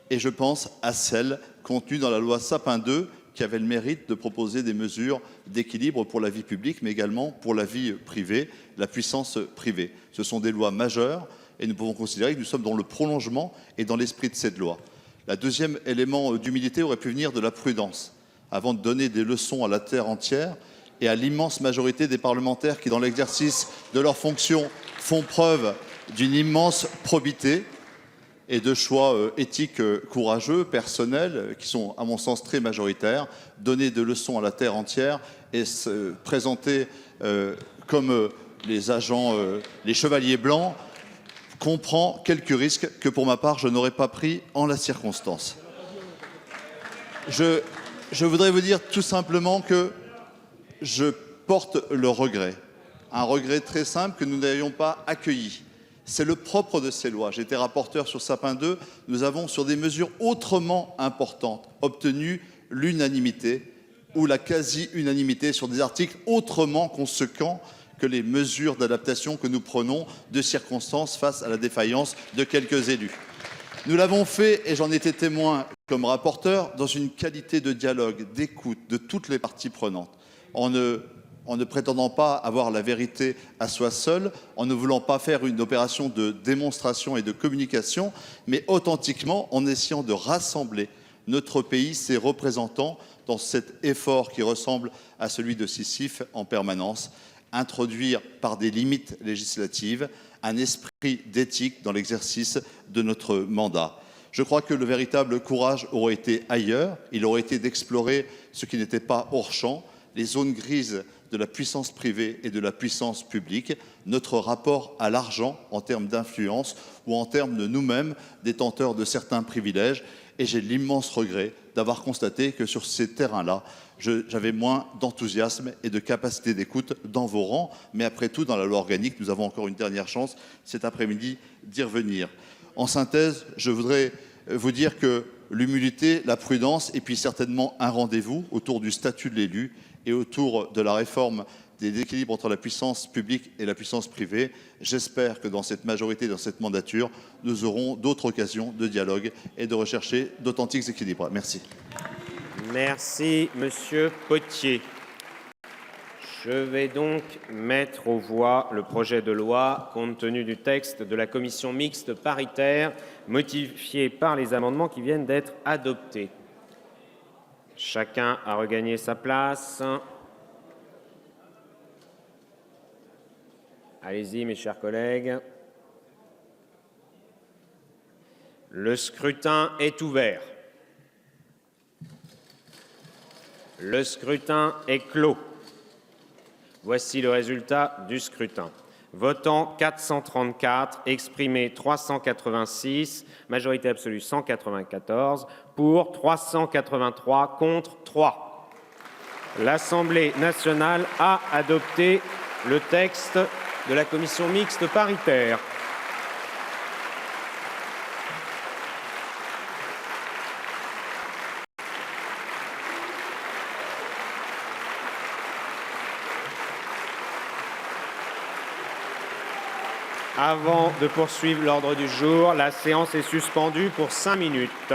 et je pense à celle contenue dans la loi Sapin II qui avait le mérite de proposer des mesures d'équilibre pour la vie publique mais également pour la vie privée, la puissance privée. Ce sont des lois majeures et nous pouvons considérer que nous sommes dans le prolongement et dans l'esprit de cette loi. Le deuxième élément d'humilité aurait pu venir de la prudence. Avant de donner des leçons à la terre entière et à l'immense majorité des parlementaires qui, dans l'exercice de leurs fonctions, font preuve d'une immense probité et de choix éthiques courageux, personnels, qui sont, à mon sens, très majoritaires, donner des leçons à la terre entière et se présenter comme les agents, les chevaliers blancs, comprend quelques risques que, pour ma part, je n'aurais pas pris en la circonstance. Je voudrais vous dire tout simplement que je porte le regret, un regret très simple que nous n'ayons pas accueilli. C'est le propre de ces lois. J'étais rapporteur sur Sapin 2. Nous avons, sur des mesures autrement importantes, obtenu l'unanimité ou la quasi-unanimité sur des articles autrement conséquents que les mesures d'adaptation que nous prenons de circonstances face à la défaillance de quelques élus. Nous l'avons fait, et j'en étais témoin comme rapporteur, dans une qualité de dialogue, d'écoute de toutes les parties prenantes, en ne prétendant pas avoir la vérité à soi seul, en ne voulant pas faire une opération de démonstration et de communication, mais authentiquement en essayant de rassembler notre pays, ses représentants, dans cet effort qui ressemble à celui de Sisyphe en permanence, introduire par des limites législatives un esprit d'éthique dans l'exercice de notre mandat. Je crois que le véritable courage aurait été ailleurs. Il aurait été d'explorer ce qui n'était pas hors champ, les zones grises de la puissance privée et de la puissance publique, notre rapport à l'argent en termes d'influence ou en termes de nous-mêmes, détenteurs de certains privilèges. Et j'ai l'immense regret d'avoir constaté que sur ces terrains-là, j'avais moins d'enthousiasme et de capacité d'écoute dans vos rangs. Mais après tout, dans la loi organique, nous avons encore une dernière chance cet après-midi d'y revenir. En synthèse, je voudrais vous dire que l'humilité, la prudence et puis certainement un rendez-vous autour du statut de l'élu et autour de la réforme des équilibres entre la puissance publique et la puissance privée. J'espère que dans cette majorité, dans cette mandature, nous aurons d'autres occasions de dialogue et de rechercher d'authentiques équilibres. Merci. Merci, Monsieur Potier. Je vais donc mettre aux voix le projet de loi compte tenu du texte de la commission mixte paritaire modifié par les amendements qui viennent d'être adoptés. Chacun a regagné sa place. Allez-y, mes chers collègues. Le scrutin est ouvert. Le scrutin est clos. Voici le résultat du scrutin. Votant 434, exprimé 386, majorité absolue 194, pour 383, contre 3. L'Assemblée nationale a adopté le texte de la commission mixte paritaire. Avant de poursuivre l'ordre du jour, la séance est suspendue pour 5 minutes.